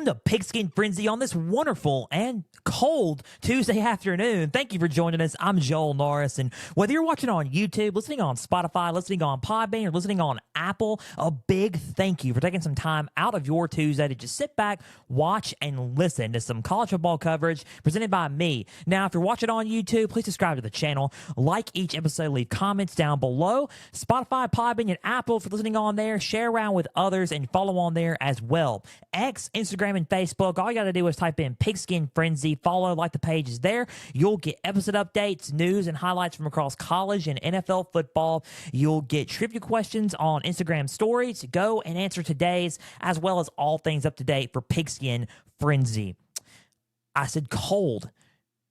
Welcome to Pigskin Frenzy on this wonderful and cold Tuesday afternoon. Thank you for joining us. I'm Joel Norris, and whether you're watching on YouTube, listening on Spotify, listening on Podbean, or listening on Apple, a big thank you for taking some time out of your Tuesday to just sit back, watch, and listen to some college football coverage presented by me. Now, if you're watching on YouTube, please subscribe to the channel, like each episode, leave comments down below. Spotify, Podbean, and Apple for listening on there. Share around with others and follow on there as well. X, Instagram, and Facebook. All you got to do is type in Pigskin Frenzy. Follow, like the pages there. You'll get episode updates, news, and highlights from across college and NFL football. You'll get trivia questions on Instagram stories. Go and answer today's, as well as all things up to date for Pigskin Frenzy. I said cold.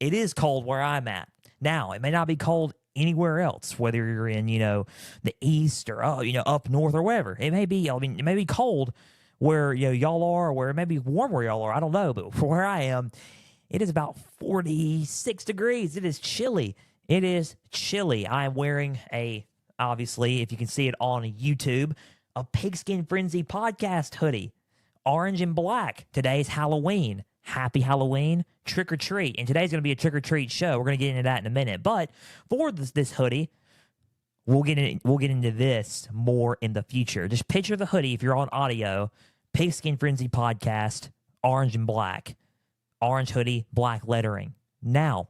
It is cold where I'm at. Now, it may not be cold anywhere else, whether you're in, the east or, up north or wherever. It may be, it may be cold where y'all are, or where it may be warm where y'all are. I don't know, but for where I am, it is about 46 degrees. It is chilly. It is chilly. I am wearing obviously, if you can see it on YouTube, a Pigskin Frenzy podcast hoodie, orange and black. Today's Halloween. Happy Halloween, trick or treat. And today's going to be a trick or treat show. We're going to get into that in a minute. But for this hoodie, we'll get into this more in the future. Just picture the hoodie if you're on audio. Pigskin Frenzy podcast, orange and black. Orange hoodie, black lettering. Now,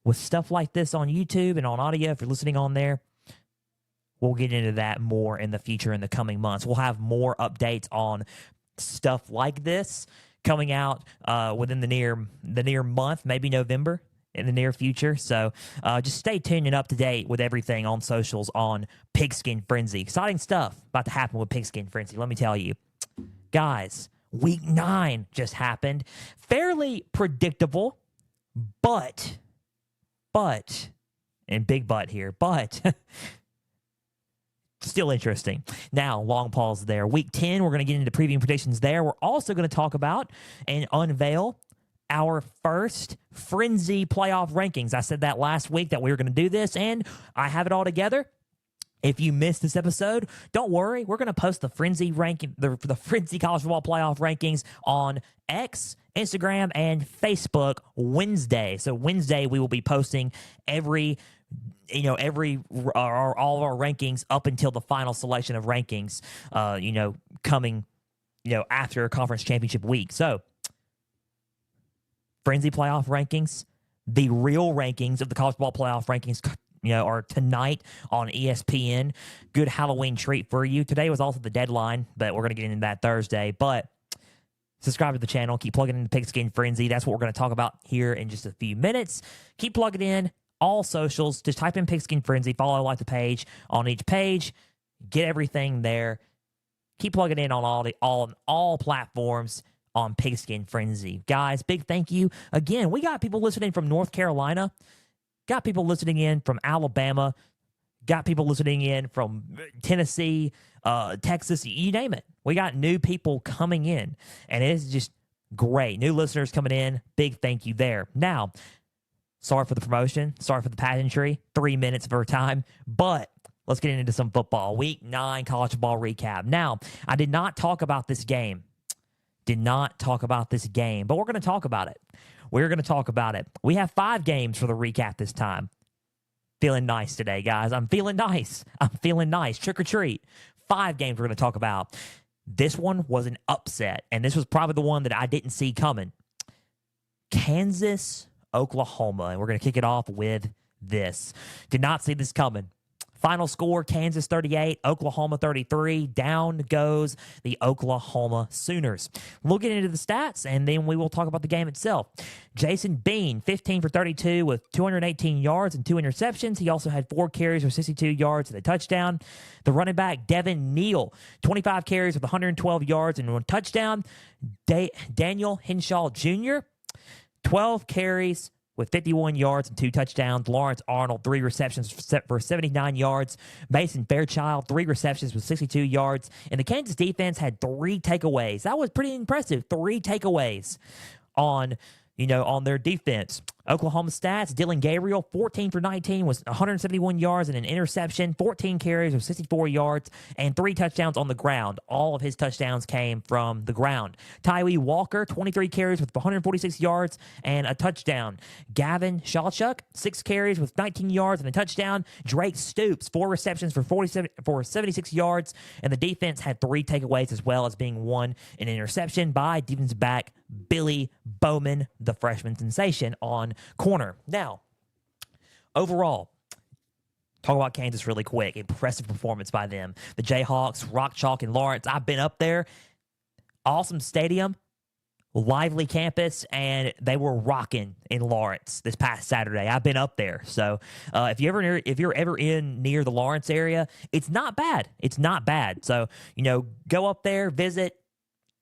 with stuff like this on YouTube and on audio, if you're listening on there, we'll get into that more in the future in the coming months. We'll have more updates on stuff like this coming out within the near month, maybe November, in the near future. So just stay tuned and up to date with everything on socials on Pigskin Frenzy. Exciting stuff about to happen with Pigskin Frenzy, let me tell you. Guys, week 9 just happened. Fairly predictable, but, and big but here, but still interesting. Now, long pause there. Week 10, we're going to get into previewing predictions there. We're also going to talk about and unveil our first Frenzy playoff rankings. I said that last week that we were going to do this, and I have it all together. If you missed this episode, don't worry. We're going to post the Frenzy ranking, the Frenzy college football playoff rankings on X, Instagram, and Facebook Wednesday. So Wednesday we will be posting all of our rankings up until the final selection of rankings, coming, after conference championship week. So Frenzy playoff rankings, the real rankings of the college football playoff rankings, are tonight on ESPN. Good Halloween treat for you. Today was also the deadline, but we're going to get into that Thursday. But subscribe to the channel. Keep plugging in the Pigskin Frenzy. That's what we're going to talk about here in just a few minutes. Keep plugging in all socials. Just type in Pigskin Frenzy. Follow, like the page on each page. Get everything there. Keep plugging in on all platforms on Pigskin Frenzy. Guys, big thank you. Again, we got people listening from North Carolina. Got people listening in from Alabama. Got people listening in from Tennessee, Texas, you name it. We got new people coming in, and it is just great. New listeners coming in. Big thank you there. Now, sorry for the promotion. Sorry for the pageantry. 3 minutes of our time. But let's get into some football. Week 9 college football recap. Now, I did not talk about this game. But we're going to talk about it. We're going to talk about it. We have 5 games for the recap this time. Feeling nice today, guys. I'm feeling nice. Trick or treat. 5 games we're going to talk about. This one was an upset, and this was probably the one that I didn't see coming. Kansas, Oklahoma, and we're going to kick it off with this. Did not see this coming. Final score, Kansas 38, Oklahoma 33. Down goes the Oklahoma Sooners. We'll get into the stats, and then we will talk about the game itself. Jason Bean, 15 for 32 with 218 yards and 2 interceptions. He also had 4 carries for 62 yards and a touchdown. The running back, Devin Neal, 25 carries with 112 yards and 1 touchdown. Daniel Henshaw Jr., 12 carries with 51 yards and 2 touchdowns. Lawrence Arnold, 3 receptions for 79 yards. Mason Fairchild, 3 receptions with 62 yards. And the Kansas defense had 3 takeaways. That was pretty impressive. 3 takeaways on on their defense. Oklahoma stats, Dylan Gabriel, 14 for 19 was 171 yards and an interception, 14 carries with 64 yards, and 3 touchdowns on the ground. All of his touchdowns came from the ground. Tyree Walker, 23 carries with 146 yards and a touchdown. Gavin Shawchuk, 6 carries with 19 yards and a touchdown. Drake Stoops, 4 receptions for 76 yards, and the defense had 3 takeaways as well as being 1 an interception by defensive back Billy Bowman, the freshman sensation, on corner. Now, overall, talk about Kansas really quick. Impressive performance by them. The Jayhawks, Rock Chalk, and Lawrence. I've been up there. Awesome stadium, lively campus, and they were rocking in Lawrence this past Saturday. I've been up there. So if you're ever in near the Lawrence area, it's not bad. It's not bad. So, go up there, visit,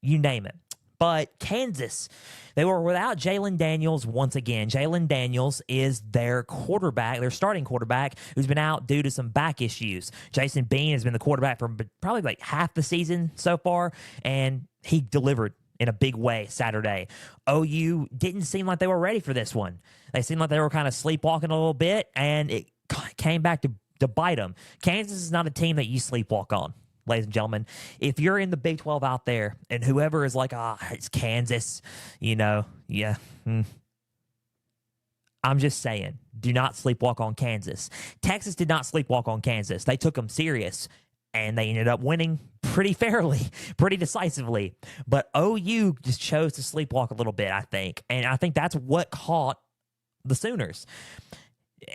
you name it. But Kansas, they were without Jalen Daniels once again. Jalen Daniels is their quarterback, their starting quarterback, who's been out due to some back issues. Jason Bean has been the quarterback for probably like half the season so far, and he delivered in a big way Saturday. OU didn't seem like they were ready for this one. They seemed like they were kind of sleepwalking a little bit, and it came back to bite them. Kansas is not a team that you sleepwalk on. Ladies and gentlemen, if you're in the Big 12 out there and whoever is like, it's Kansas, I'm just saying, do not sleepwalk on Kansas. Texas did not sleepwalk on Kansas. They took them serious, and they ended up winning pretty fairly, pretty decisively. But OU just chose to sleepwalk a little bit, I think. And I think that's what caught the Sooners.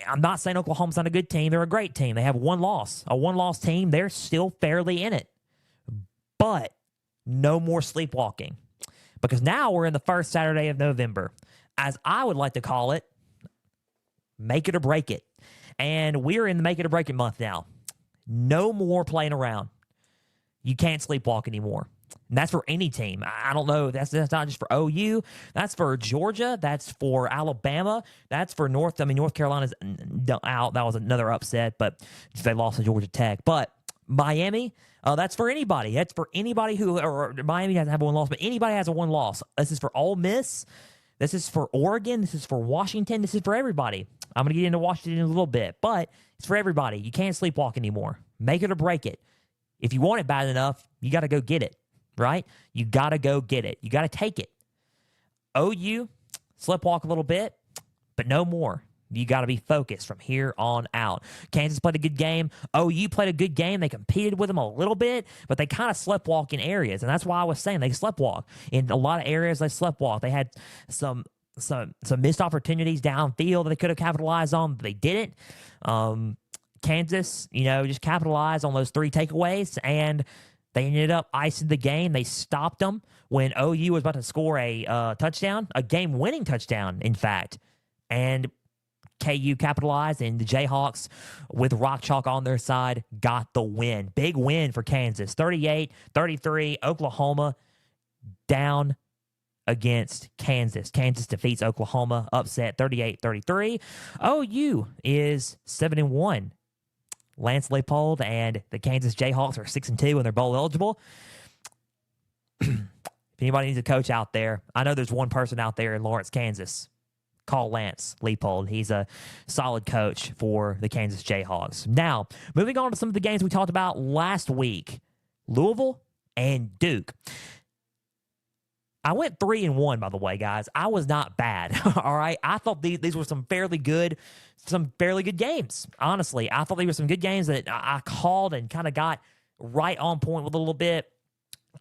I'm not saying Oklahoma's not a good team. They're a great team. They have one loss. A one-loss team. They're still fairly in it. But no more sleepwalking. Because now we're in the first Saturday of November. As I would like to call it, make it or break it. And we're in the make it or break it month now. No more playing around. You can't sleepwalk anymore. And that's for any team. I don't know. That's not just for OU. That's for Georgia. That's for Alabama. That's for North Carolina's out. That was another upset, but they lost to Georgia Tech. But Miami, that's for anybody. That's for anybody or Miami doesn't have one loss, but anybody has a one loss. This is for Ole Miss. This is for Oregon. This is for Washington. This is for everybody. I'm going to get into Washington in a little bit, but it's for everybody. You can't sleepwalk anymore. Make it or break it. If you want it bad enough, you got to go get it. Right? You got to go get it. You got to take it. OU, slipwalk a little bit, but no more. You got to be focused from here on out. Kansas played a good game. OU played a good game. They competed with them a little bit, but they kind of sleptwalk in areas, and that's why I was saying they sleptwalk. In a lot of areas, they sleptwalk. They had some missed opportunities downfield that they could have capitalized on, but they didn't. Kansas, just capitalized on those 3 takeaways, and they ended up icing the game. They stopped them when OU was about to score a touchdown, a game-winning touchdown, in fact. And KU capitalized, and the Jayhawks, with Rock Chalk on their side, got the win. Big win for Kansas. 38-33, Oklahoma down against Kansas. Kansas defeats Oklahoma, upset 38-33. OU is 7-1. Lance Leipold and the Kansas Jayhawks are 6-2 and they're bowl eligible. If anybody needs a coach out there, I know there's one person out there in Lawrence, Kansas. Call Lance Leipold. He's a solid coach for the Kansas Jayhawks. Now, moving on to some of the games we talked about last week. Louisville and Duke. I went 3-1, by the way, guys. I was not bad. All right. I thought these were some fairly good games. Honestly, I thought these were some good games that I called and kind of got right on point with a little bit.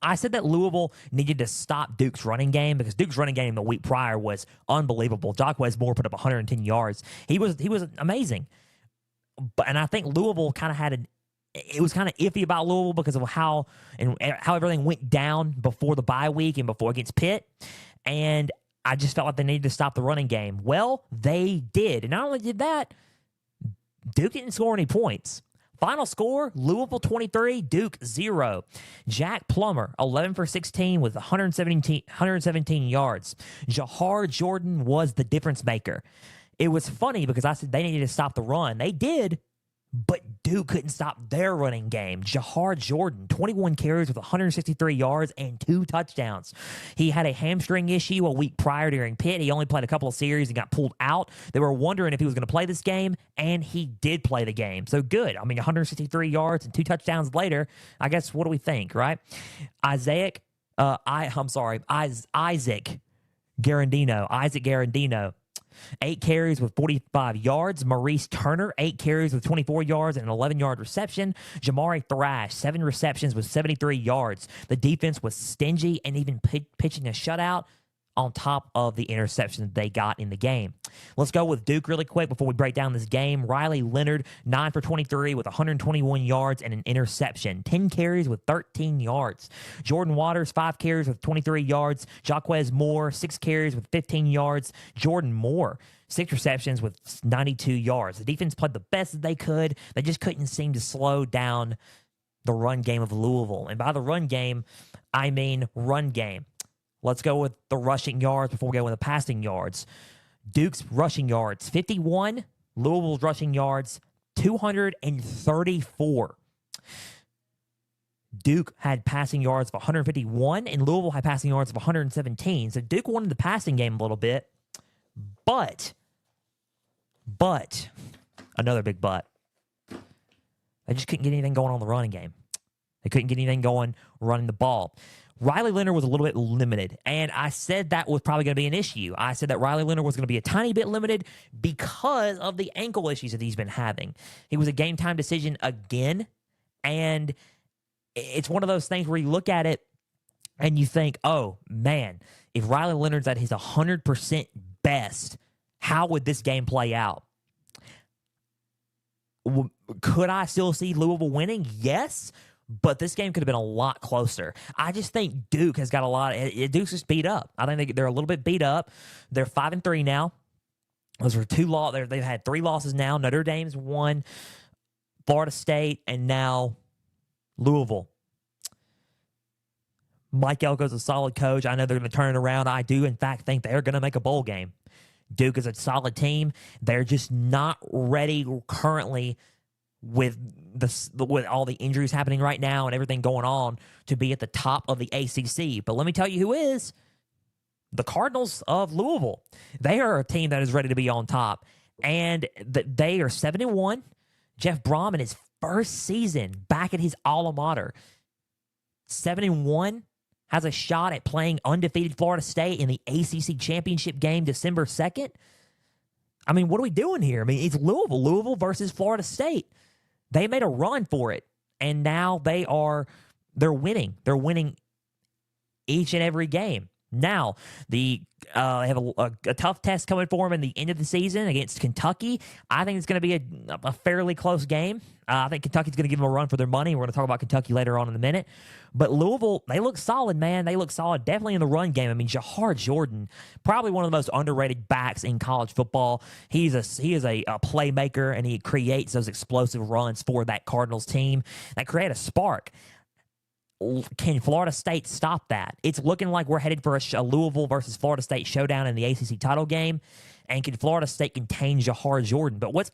I said that Louisville needed to stop Duke's running game because Duke's running game the week prior was unbelievable. Jacquez Moore put up 110 yards. He was amazing. And I think Louisville kind of it was kind of iffy about Louisville because of how everything went down before the bye week and before against Pitt. And I just felt like they needed to stop the running game. Well, they did. And not only did that, Duke didn't score any points. Final score, Louisville 23, Duke 0. Jack Plummer, 11 for 16 with 117 yards. Jahar Jordan was the difference maker. It was funny because I said they needed to stop the run. They did, But Duke couldn't stop their running game. Jahar Jordan, 21 carries with 163 yards and 2 touchdowns. He had a hamstring issue a week prior during Pitt. He only played a couple of series and got pulled out. They were wondering if he was going to play this game, and he did play the game. So good. I mean, 163 yards and 2 touchdowns later. I guess, what do we think, right? Isaac Garandino, 8 carries with 45 yards. Maurice Turner, 8 carries with 24 yards and an 11-yard reception. Jamari Thrash, 7 receptions with 73 yards. The defense was stingy and even pitching a shutout on top of the interception they got in the game. Let's go with Duke really quick before we break down this game. Riley Leonard, 9 for 23 with 121 yards and an interception. 10 carries with 13 yards. Jordan Waters, 5 carries with 23 yards. Jaquez Moore, 6 carries with 15 yards. Jordan Moore, 6 receptions with 92 yards. The defense played the best that they could. They just couldn't seem to slow down the run game of Louisville. And by the run game, I mean run game. Let's go with the rushing yards before we go with the passing yards. Duke's rushing yards, 51. Louisville's rushing yards, 234. Duke had passing yards of 151, and Louisville had passing yards of 117. So Duke won the passing game a little bit, but, another big but, they just couldn't get anything going on the running game. They couldn't get anything going running the ball. Riley Leonard was a little bit limited, and I said that was probably going to be an issue. I said that Riley Leonard was going to be a tiny bit limited because of the ankle issues that he's been having. He was a game-time decision again, and it's one of those things where you look at it and you think, oh, man, if Riley Leonard's at his 100% best, how would this game play out? Could I still see Louisville winning? Yes. But this game could have been a lot closer. I just think Duke has got a lot. Duke's just beat up. I think they're a little bit beat up. They're 5-3 now. Those are 2 losses. They've had 3 losses now. Notre Dame's won, Florida State, and now Louisville. Mike Elko's a solid coach. I know they're going to turn it around. I do, in fact, think they're going to make a bowl game. Duke is a solid team. They're just not ready currently with all the injuries happening right now and everything going on to be at the top of the ACC. But let me tell you who is. The Cardinals of Louisville. They are a team that is ready to be on top. And they are 7-1. Jeff Brom in his first season back at his alma mater. 7-1. Has a shot at playing undefeated Florida State in the ACC championship game December 2nd. I mean, what are we doing here? I mean, it's Louisville versus Florida State. They made a run for it, and now they're winning. They're winning each and every game. Now, they have a tough test coming for them in the end of the season against Kentucky. I think it's going to be a fairly close game. I think Kentucky's going to give them a run for their money. We're going to talk about Kentucky later on in a minute. But Louisville, they look solid, man. They look solid, definitely in the run game. I mean, Jahar Jordan, probably one of the most underrated backs in college football. He is a playmaker, and he creates those explosive runs for that Cardinals team that create a spark. Can Florida State stop that? It's looking like we're headed for a Louisville versus Florida State showdown in the ACC title game. And can Florida State contain Jahar Jordan? But what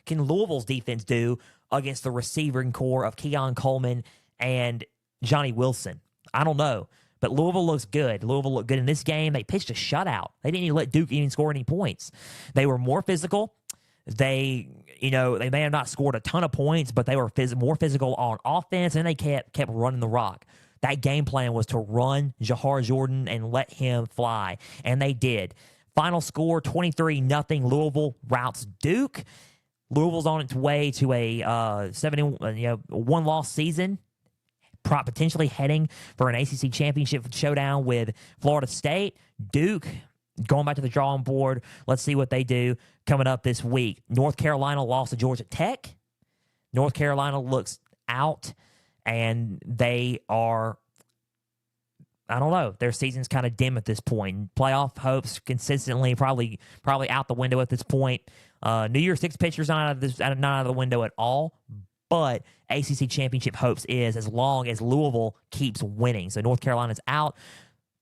can Louisville's defense do against the receiving core of Keon Coleman and Johnny Wilson? I don't know. But Louisville looks good. Louisville looked good in this game. They pitched a shutout. They didn't even let Duke even score any points. They were more physical. They may have not scored a ton of points, but they were more physical on offense, and they kept running the rock. That game plan was to run Jahar Jordan and let him fly, and they did. Final score, 23-0. Louisville routs Duke. Louisville's on its way to a 1-loss season, potentially heading for an ACC championship showdown with Florida State. Duke going back to the drawing board. Let's see what they do coming up this week. North Carolina lost to Georgia Tech. North Carolina looks out, and they are, I don't know, their season's kind of dim at this point. Playoff hopes consistently probably out the window at this point. New Year's Six pitchers not out of the window at all. But ACC championship hopes is as long as Louisville keeps winning. So North Carolina's out.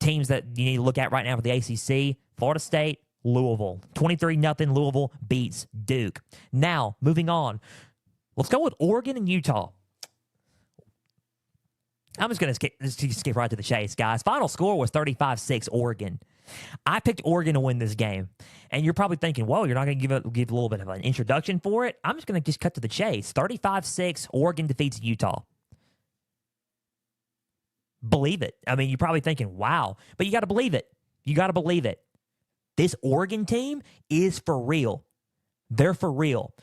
Teams that you need to look at right now for the ACC: Florida State, Louisville. 23-0 Louisville beats Duke. Now, moving on. Let's go with Oregon and Utah. I'm just going to skip right to the chase, guys. Final score was 35-6 Oregon. I picked Oregon to win this game. And you're probably thinking, whoa, you're not going to give a little bit of an introduction for it? I'm just going to just cut to the chase. 35-6, Oregon defeats Utah. Believe it. I mean, you're probably thinking, wow. But you got to believe it. You got to believe it. This Oregon team is for real. They're for real.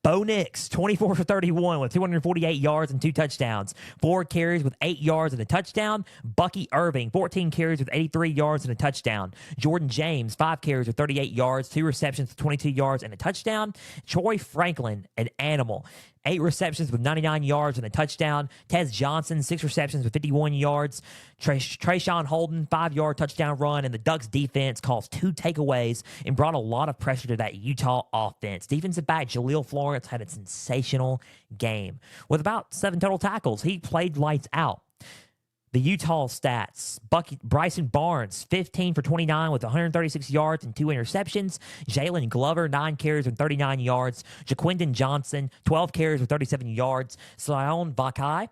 Bo Nix, 24 for 31 with 248 yards and 2 touchdowns. 4 carries with 8 yards and a touchdown. Bucky Irving, 14 carries with 83 yards and a touchdown. Jordan James, 5 carries with 38 yards, 2 receptions with 22 yards and a touchdown. Troy Franklin, an animal. 8 receptions with 99 yards and a touchdown. Tez Johnson, 6 receptions with 51 yards. Trayshawn Holden, 5-yard touchdown run. And the Ducks defense caused 2 takeaways and brought a lot of pressure to that Utah offense. Defensive back Jaleel Florence had a sensational game with about 7 total tackles. He played lights out. The Utah stats, Bryson Barnes, 15 for 29 with 136 yards and 2 interceptions. Jalen Glover, 9 carries with 39 yards. Jaquindon Johnson, 12 carries with 37 yards. Sion Vakai,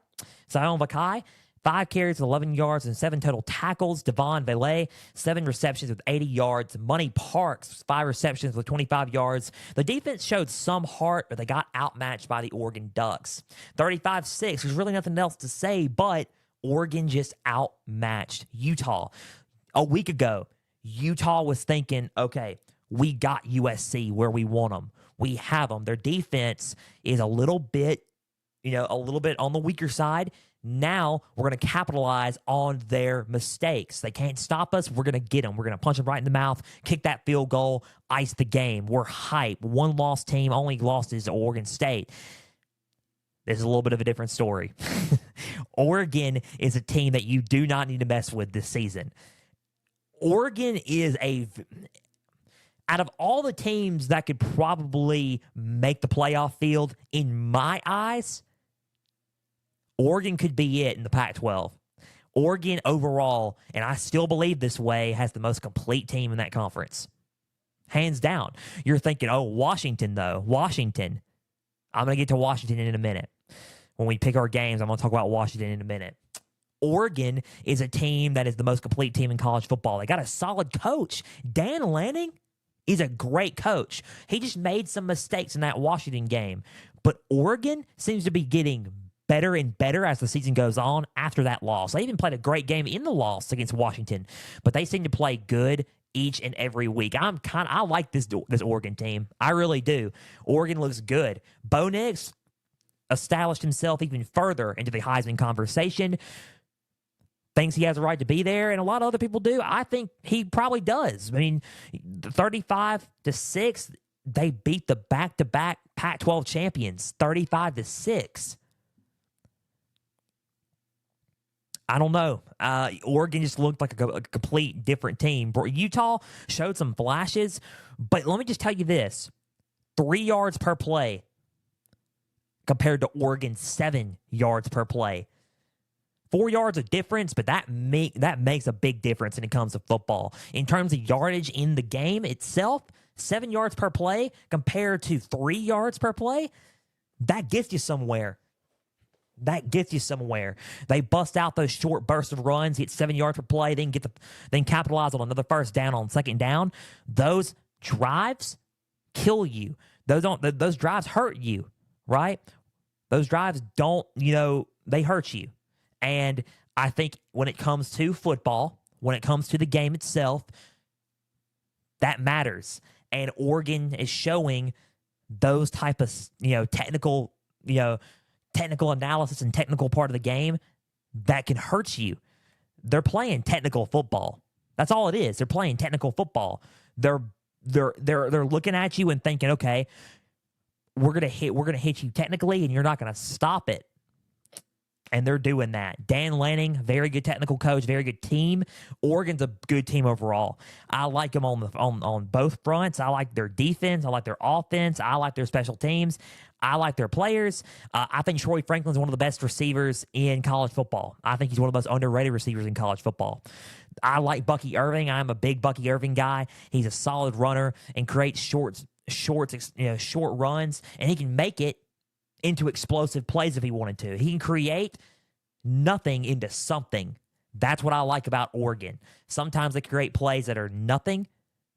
5 carries with 11 yards and 7 total tackles. Devon Valet, 7 receptions with 80 yards. Money Parks, 5 receptions with 25 yards. The defense showed some heart, but they got outmatched by the Oregon Ducks. 35-6, there's really nothing else to say, but Oregon just outmatched Utah. A week ago, Utah was thinking, okay, we got USC where we want them. We have them. Their defense is a little bit on the weaker side. Now we're going to capitalize on their mistakes. They can't stop us. We're going to get them. We're going to punch them right in the mouth, kick that field goal, ice the game. We're hype. One lost team, only lost is Oregon State. This is a little bit of a different story. Oregon is a team that you do not need to mess with this season. Oregon is out of all the teams that could probably make the playoff field, in my eyes, Oregon could be it in the Pac-12. Oregon overall, and I still believe this way, has the most complete team in that conference. Hands down. You're thinking, oh, Washington, though. Washington. I'm going to get to Washington in a minute. When we pick our games, I'm going to talk about Washington in a minute. Oregon is a team that is the most complete team in college football. They got a solid coach. Dan Lanning is a great coach. He just made some mistakes in that Washington game. But Oregon seems to be getting better and better as the season goes on after that loss. They even played a great game in the loss against Washington, but they seem to play good each and every week. I like this Oregon team. I really do. Oregon looks good. Bo Nix established himself even further into the Heisman conversation. Thinks he has a right to be there, and a lot of other people do. I think he probably does. I mean, 35-6, they beat the back-to-back Pac-12 champions, 35-6. I don't know. Oregon just looked like a complete different team. Utah showed some flashes, but let me just tell you this. 3 yards per play compared to Oregon's 7 yards per play. 4 yards of difference, but that makes a big difference when it comes to football. In terms of yardage in the game itself, 7 yards per play compared to 3 yards per play, that gets you somewhere. They bust out those short bursts of runs, get 7 yards per play, then capitalize on another first down on second down. Those drives kill you. Those drives hurt you, right? Those drives they hurt you. And I think when it comes to football, when it comes to the game itself, that matters. And Oregon is showing those type of technical analysis and technical part of the game that can hurt you. They're playing technical football. That's all it is. They're playing technical football. They're looking at you and thinking, okay, we're gonna hit you technically, and you're not gonna stop it. And they're doing that. Dan Lanning, very good technical coach, very good team. Oregon's a good team overall. I like them on both fronts. I like their defense. I like their offense. I like their special teams. I like their players. I think Troy Franklin's one of the best receivers in college football. I think he's one of the most underrated receivers in college football. I like Bucky Irving. I'm a big Bucky Irving guy. He's a solid runner and creates short short runs, and he can make it into explosive plays if he wanted to. He can create nothing into something. That's what I like about Oregon. Sometimes they create plays that are nothing,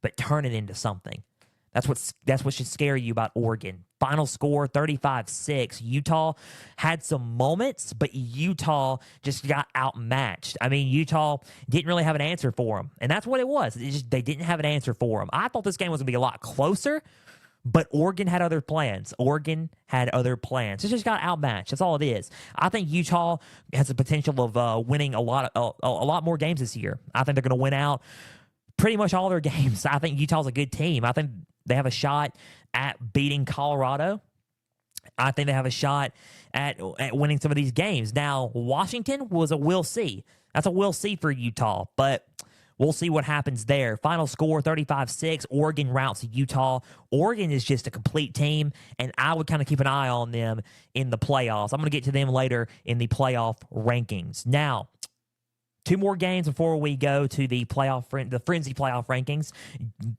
but turn it into something. That's what should scare you about Oregon. Final score 35-6. Utah had some moments, but Utah just got outmatched. I mean, Utah didn't really have an answer for them, and that's what it was. They didn't have an answer for them. I thought this game was going to be a lot closer, but Oregon had other plans. It just got outmatched. That's all it is. I think Utah has the potential of winning a lot more games this year. I think they're going to win out pretty much all their games. I think Utah's a good team. I think they have a shot at beating Colorado. I think they have a shot at winning some of these games. Now, Washington was a we'll see. That's a we'll see for Utah, but we'll see what happens there. Final score 35-6. Oregon routs Utah. Oregon is just a complete team, and I would kind of keep an eye on them in the playoffs. I'm going to get to them later in the playoff rankings. Now, 2 more games before we go to the Frenzy playoff rankings.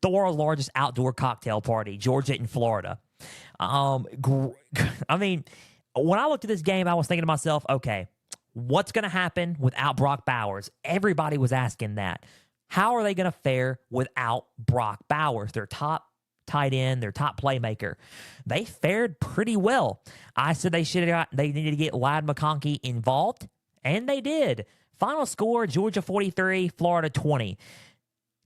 The world's largest outdoor cocktail party, Georgia and Florida. I mean, when I looked at this game, I was thinking to myself, okay, what's going to happen without Brock Bowers? Everybody was asking that. How are they going to fare without Brock Bowers, their top tight end, their top playmaker? They fared pretty well. I said they needed to get Ladd McConkey involved, and they did. Final score, Georgia 43, Florida 20.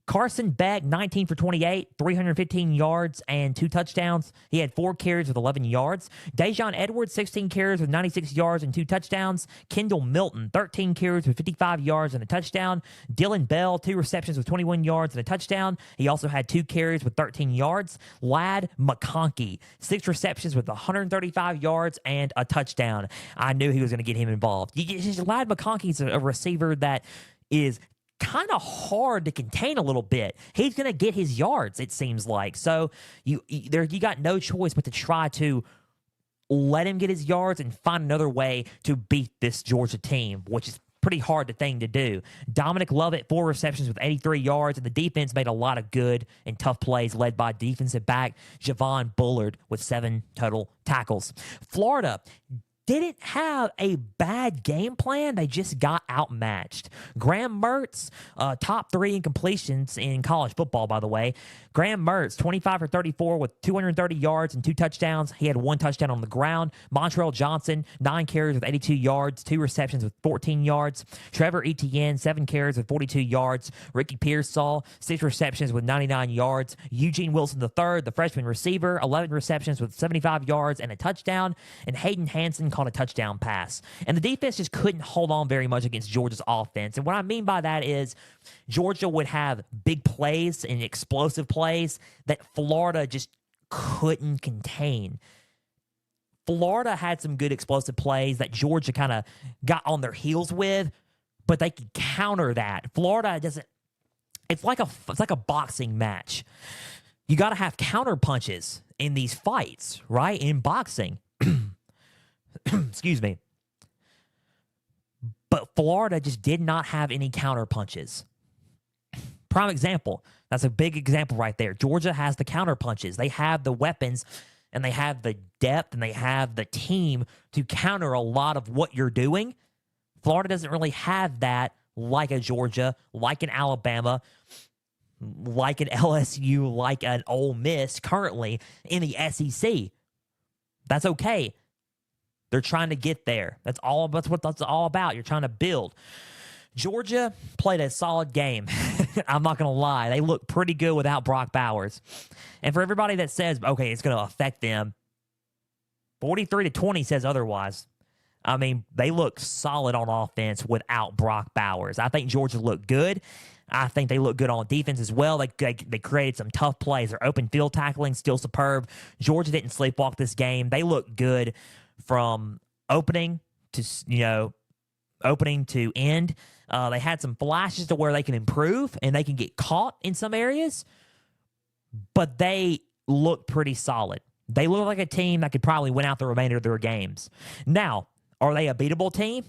Carson Beck, 19 for 28, 315 yards and 2 touchdowns. He had 4 carries with 11 yards. Dejon Edwards, 16 carries with 96 yards and 2 touchdowns. Kendall Milton, 13 carries with 55 yards and a touchdown. Dylan Bell, 2 receptions with 21 yards and a touchdown. He also had 2 carries with 13 yards. Ladd McConkey, 6 receptions with 135 yards and a touchdown. I knew he was going to get him involved. Ladd McConkey's a receiver that is kind of hard to contain a little bit. He's going to get his yards, it seems like. So you got no choice but to try to let him get his yards and find another way to beat this Georgia team, which is pretty hard thing to do. Dominic Lovett, 4 receptions with 83 yards, and the defense made a lot of good and tough plays led by defensive back Javon Bullard with 7 total tackles. Florida didn't have a bad game plan. They just got outmatched. Graham Mertz, top 3 in completions in college football, by the way. Graham Mertz, 25 for 34 with 230 yards and 2 touchdowns. He had 1 touchdown on the ground. Montrell Johnson, 9 carries with 82 yards, 2 receptions with 14 yards. Trevor Etienne, 7 carries with 42 yards. Ricky Pearsall, 6 receptions with 99 yards. Eugene Wilson III, the freshman receiver, 11 receptions with 75 yards and a touchdown. And Hayden Hansen caught a touchdown pass. And the defense just couldn't hold on very much against Georgia's offense. And what I mean by that is Georgia would have big plays and explosive plays that Florida just couldn't contain. Florida had some good explosive plays that Georgia kind of got on their heels with, but they could counter that. Florida doesn't. It's like a boxing match. You got to have counter punches in these fights, right? In boxing. Excuse me. But Florida just did not have any counter punches. Prime example. That's a big example right there. Georgia has the counter punches. They have the weapons, and they have the depth, and they have the team to counter a lot of what you're doing. Florida doesn't really have that like a Georgia, like an Alabama, like an LSU, like an Ole Miss currently in the SEC. That's okay. They're trying to get there. That's what that's all about. You're trying to build. Georgia played a solid game. I'm not going to lie. They look pretty good without Brock Bowers. And for everybody that says, okay, it's going to affect them, 43-20 says otherwise. I mean, they look solid on offense without Brock Bowers. I think Georgia looked good. I think they look good on defense as well. They created some tough plays. Their open field tackling still superb. Georgia didn't sleepwalk this game. They looked good from opening to end. They had some flashes to where they can improve and they can get caught in some areas, but they look pretty solid. They look like a team that could probably win out the remainder of their games. Now, are they a beatable team?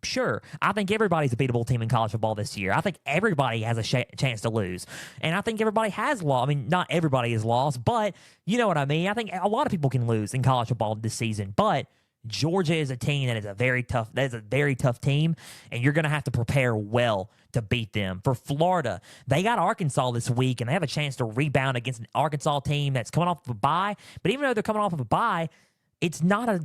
Sure, I think everybody's a beatable team in college football this year. I think everybody has a chance to lose. And I think everybody has lost. I mean, not everybody has lost, but you know what I mean. I think a lot of people can lose in college football this season. But Georgia is a team that is a very tough team, and you're going to have to prepare well to beat them. For Florida, they got Arkansas this week, and they have a chance to rebound against an Arkansas team that's coming off of a bye. But even though they're coming off of a bye, it's not a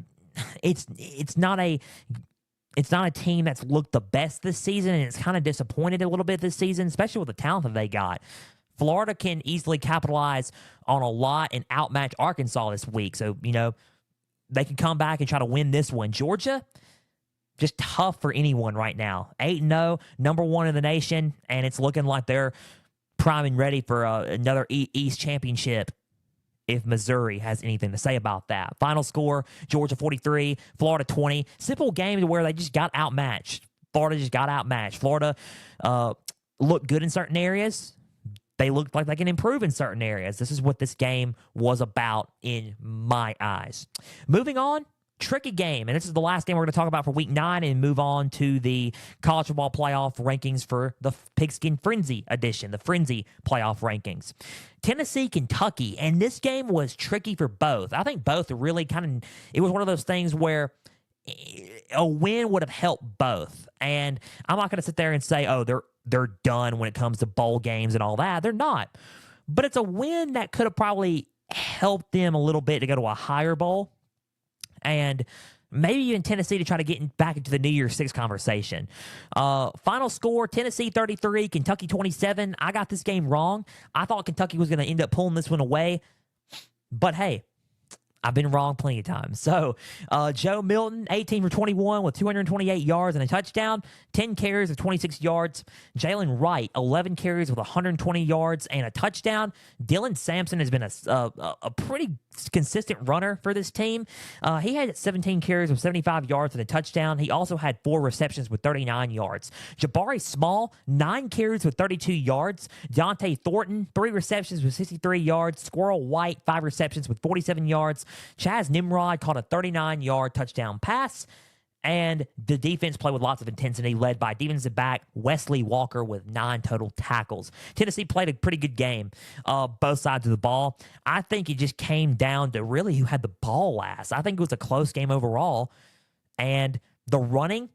team that's looked the best this season, and it's kind of disappointed a little bit this season, especially with the talent that they got. Florida can easily capitalize on a lot and outmatch Arkansas this week. So, they can come back and try to win this one. Georgia, just tough for anyone right now. 8-0, number one in the nation, and it's looking like they're prime and ready for another East championship if Missouri has anything to say about that. Final score, Georgia 43, Florida 20. Simple game to where they just got outmatched. Florida just got outmatched. Florida looked good in certain areas. They looked like they can improve in certain areas. This is what this game was about in my eyes. Moving on, tricky game. And this is the last game we're going to talk about for Week 9 and move on to the college football playoff rankings for the Pigskin Frenzy edition, the Frenzy playoff rankings. Tennessee, Kentucky. And this game was tricky for both. I think both really it was one of those things where a win would have helped both. And I'm not going to sit there and say, oh, they're done when it comes to bowl games and all that. They're not. But it's a win that could have probably helped them a little bit to go to a higher bowl. And maybe even Tennessee to try to get back into the New Year's Six conversation. Final score, Tennessee 33, Kentucky 27. I got this game wrong. I thought Kentucky was going to end up pulling this one away. But hey, I've been wrong plenty of times. So, Joe Milton, 18 for 21 with 228 yards and a touchdown, 10 carries with 26 yards. Jalen Wright, 11 carries with 120 yards and a touchdown. Dylan Sampson has been a pretty consistent runner for this team. He had 17 carries with 75 yards and a touchdown. He also had 4 receptions with 39 yards. Jabari Small, 9 carries with 32 yards. Deontay Thornton, 3 receptions with 63 yards. Squirrel White, 5 receptions with 47 yards. Chaz Nimrod caught a 39-yard touchdown pass. And the defense played with lots of intensity, led by defensive back Wesley Walker with 9 total tackles. Tennessee played a pretty good game, both sides of the ball. I think it just came down to really who had the ball last. I think it was a close game overall, and the running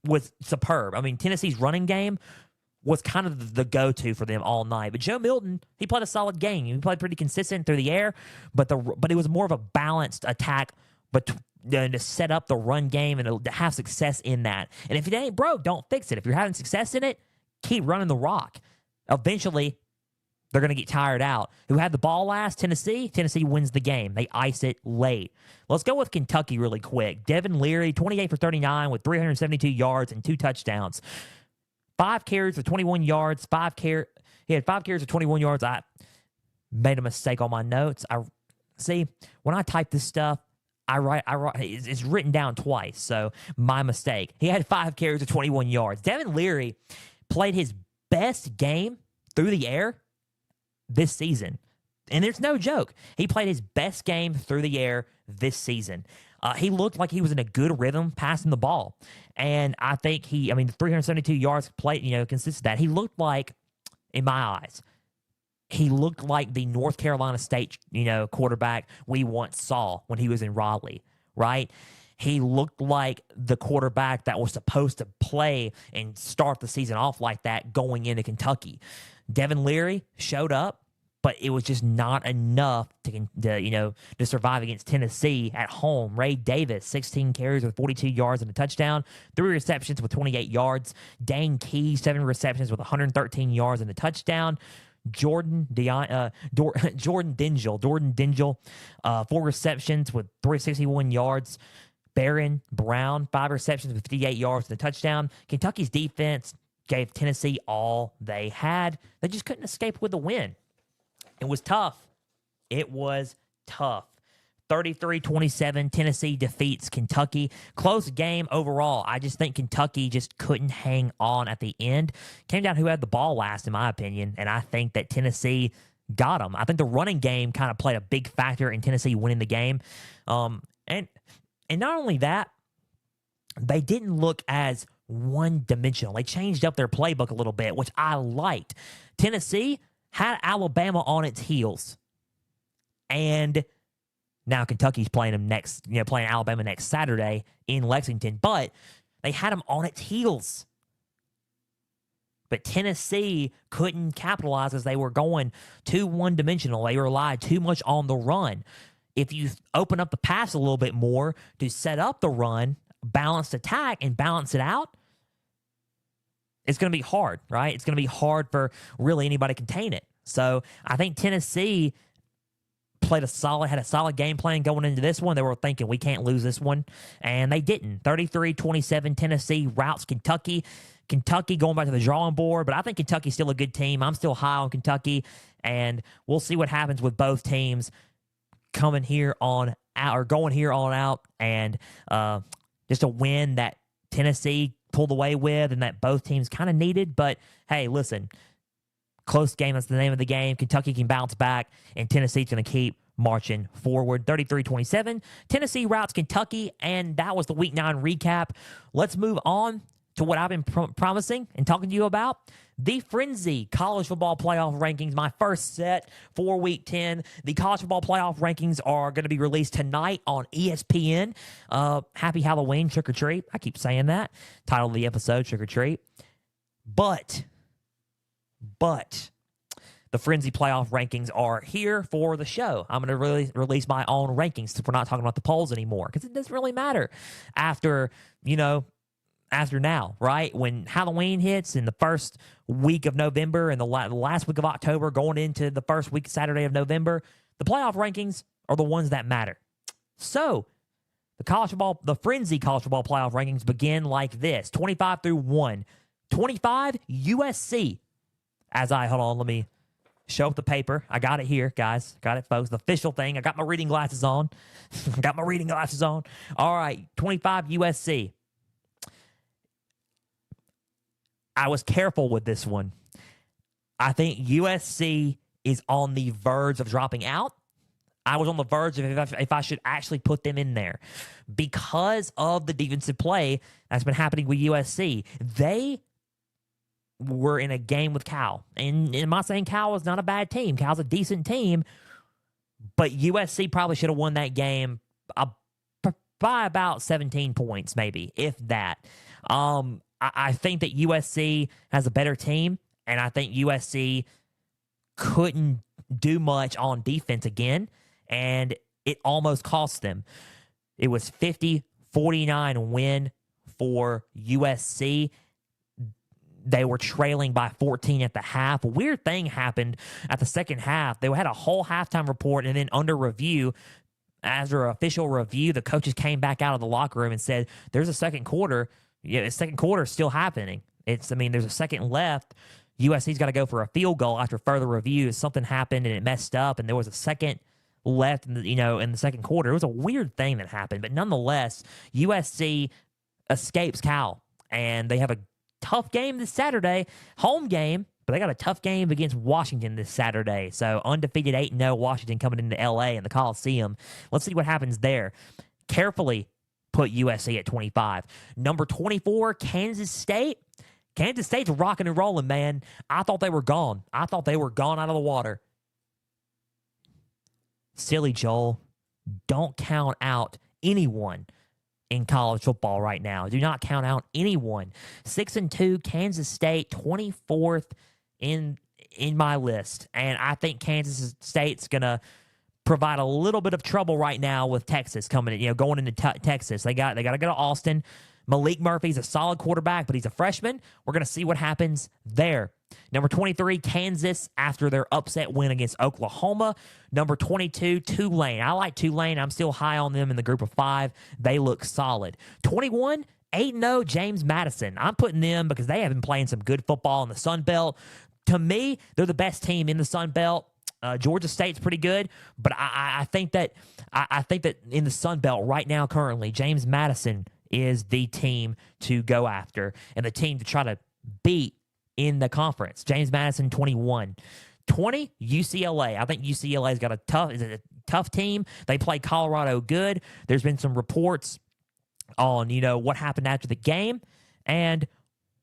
was superb. I mean, Tennessee's running game was kind of the go-to for them all night. But Joe Milton, he played a solid game. He played pretty consistent through the air, but it was more of a balanced attack to set up the run game and to have success in that. And if it ain't broke, don't fix it. If you're having success in it, keep running the rock. Eventually, they're going to get tired out. Who had the ball last? Tennessee. Tennessee wins the game. They ice it late. Let's go with Kentucky really quick. Devin Leary, 28 for 39 with 372 yards and 2 touchdowns. 5 carries for 21 yards. He had 5 carries for 21 yards. I made a mistake on my notes. When I type this stuff, I write. It's written down twice, so my mistake. He had 5 carries for 21 yards. Devin Leary played his best game through the air this season. And there's no joke. He played his best game through the air this season. He looked like he was in a good rhythm passing the ball. And I think the 372 yards played, consists of that. He looked like, in my eyes, he looked like the North Carolina State, quarterback we once saw when he was in Raleigh, right? He looked like the quarterback that was supposed to play and start the season off like that going into Kentucky. Devin Leary showed up, but it was just not enough to survive against Tennessee at home. Ray Davis, 16 carries with 42 yards and a touchdown, 3 receptions with 28 yards. Dane Key, 7 receptions with 113 yards and a touchdown. Jordan Dingle, 4 receptions with 361 yards. Baron Brown, 5 receptions with 58 yards and a touchdown. Kentucky's defense gave Tennessee all they had. They just couldn't escape with a win. It was tough. 33-27, Tennessee defeats Kentucky. Close game overall. I just think Kentucky just couldn't hang on at the end. Came down to who had the ball last, in my opinion, and I think that Tennessee got them. I think the running game kind of played a big factor in Tennessee winning the game. And not only that, they didn't look as one-dimensional. They changed up their playbook a little bit, which I liked. Tennessee had Alabama on its heels. And now Kentucky's playing them playing Alabama next Saturday in Lexington, but they had them on its heels. But Tennessee couldn't capitalize as they were going too one-dimensional. They relied too much on the run. If you open up the pass a little bit more to set up the run, balanced attack, and balance it out, it's going to be hard, right? It's going to be hard for really anybody to contain it. So I think Tennessee had a solid game plan going into this one. They were thinking, we can't lose this one, and they didn't. 33-27, Tennessee routs Kentucky. Kentucky going back to the drawing board, but I think Kentucky's still a good team. I'm still high on Kentucky, and we'll see what happens with both teams going here on out, and just a win that Tennessee pulled away with and that both teams kind of needed. But hey, listen, close game. That's the name of the game. Kentucky can bounce back, and Tennessee's going to keep marching forward. 33-27. Tennessee routs Kentucky, and that was the Week 9 recap. Let's move on to what I've been promising and talking to you about. The Frenzy College Football Playoff Rankings, my first set for Week 10. The College Football Playoff Rankings are going to be released tonight on ESPN. Happy Halloween, trick or treat. I keep saying that. Title of the episode, trick or treat. But the Frenzy Playoff Rankings are here for the show. I'm going to release my own rankings since we're not talking about the polls anymore, because it doesn't really matter after now, right? When Halloween hits in the first week of November and the last week of October going into the first week Saturday of November, the playoff rankings are the ones that matter. So the Frenzy College Football Playoff Rankings begin like this: 25 through 1. 25, USC. Hold on, let me show up the paper. I got it here, guys. Got it, folks. The official thing. I got my reading glasses on. All right, 25, USC. I was careful with this one. I think USC is on the verge of dropping out. I was on the verge of if I should actually put them in there because of the defensive play that's been happening with USC. They were in a game with Cal. And I'm not saying Cal is not a bad team. Cal's a decent team. But USC probably should have won that game by about 17 points, maybe, if that. I think that USC has a better team, and I think USC couldn't do much on defense again, and it almost cost them. It was 50-49 win for USC. They were trailing by 14 at the half. A weird thing happened at the second half. They had a whole halftime report, and then under review, after official review, the coaches came back out of the locker room and said, there's a second quarter. Yeah, the second quarter is still happening. There's a second left. USC's got to go for a field goal after further review. Something happened and it messed up, and there was a second left in the second quarter. It was a weird thing that happened, but nonetheless, USC escapes Cal, and they have a tough game this Saturday, home game, but they got a tough game against Washington this Saturday. So undefeated 8-0 Washington coming into LA in the Coliseum. Let's see what happens there. Carefully put USC at 25. Number 24, Kansas State. Kansas State's rocking and rolling, man. I thought they were gone. I thought they were gone out of the water. Silly Joel. Don't count out anyone in college football right now. Do not count out anyone. 6-2, Kansas State, 24th in my list. And I think Kansas State's going to provide a little bit of trouble right now with Texas going into Texas. They got to go to Austin. Malik Murphy's a solid quarterback, but he's a freshman. We're going to see what happens there. Number 23, Kansas, after their upset win against Oklahoma. Number 22, Tulane. I like Tulane. I'm still high on them in the group of 5. They look solid. 21, 8-0, James Madison. I'm putting them because they have been playing some good football in the Sun Belt. To me, they're the best team in the Sun Belt. Georgia State's pretty good, but I think that in the Sun Belt right now, currently, James Madison is the team to go after and the team to try to beat in the conference. James Madison, 21. 20, UCLA. I think UCLA's got a tough team. They play Colorado good. There's been some reports on, what happened after the game. And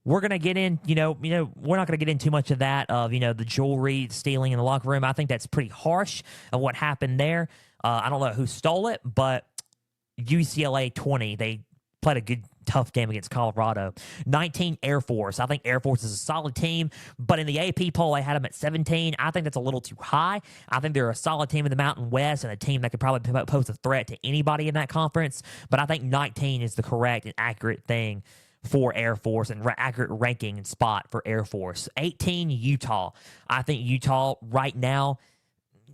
we're going to get in, we're not going to get in too much of that of, the jewelry stealing in the locker room. I think that's pretty harsh of what happened there. I don't know who stole it, but UCLA 20, they played a good, tough game against Colorado. 19, Air Force. I think Air Force is a solid team, but in the AP poll, I had them at 17. I think that's a little too high. I think they're a solid team in the Mountain West and a team that could probably pose a threat to anybody in that conference, but I think 19 is the correct and accurate thing for Air Force and accurate ranking and spot for Air Force. 18, Utah. I think Utah right now,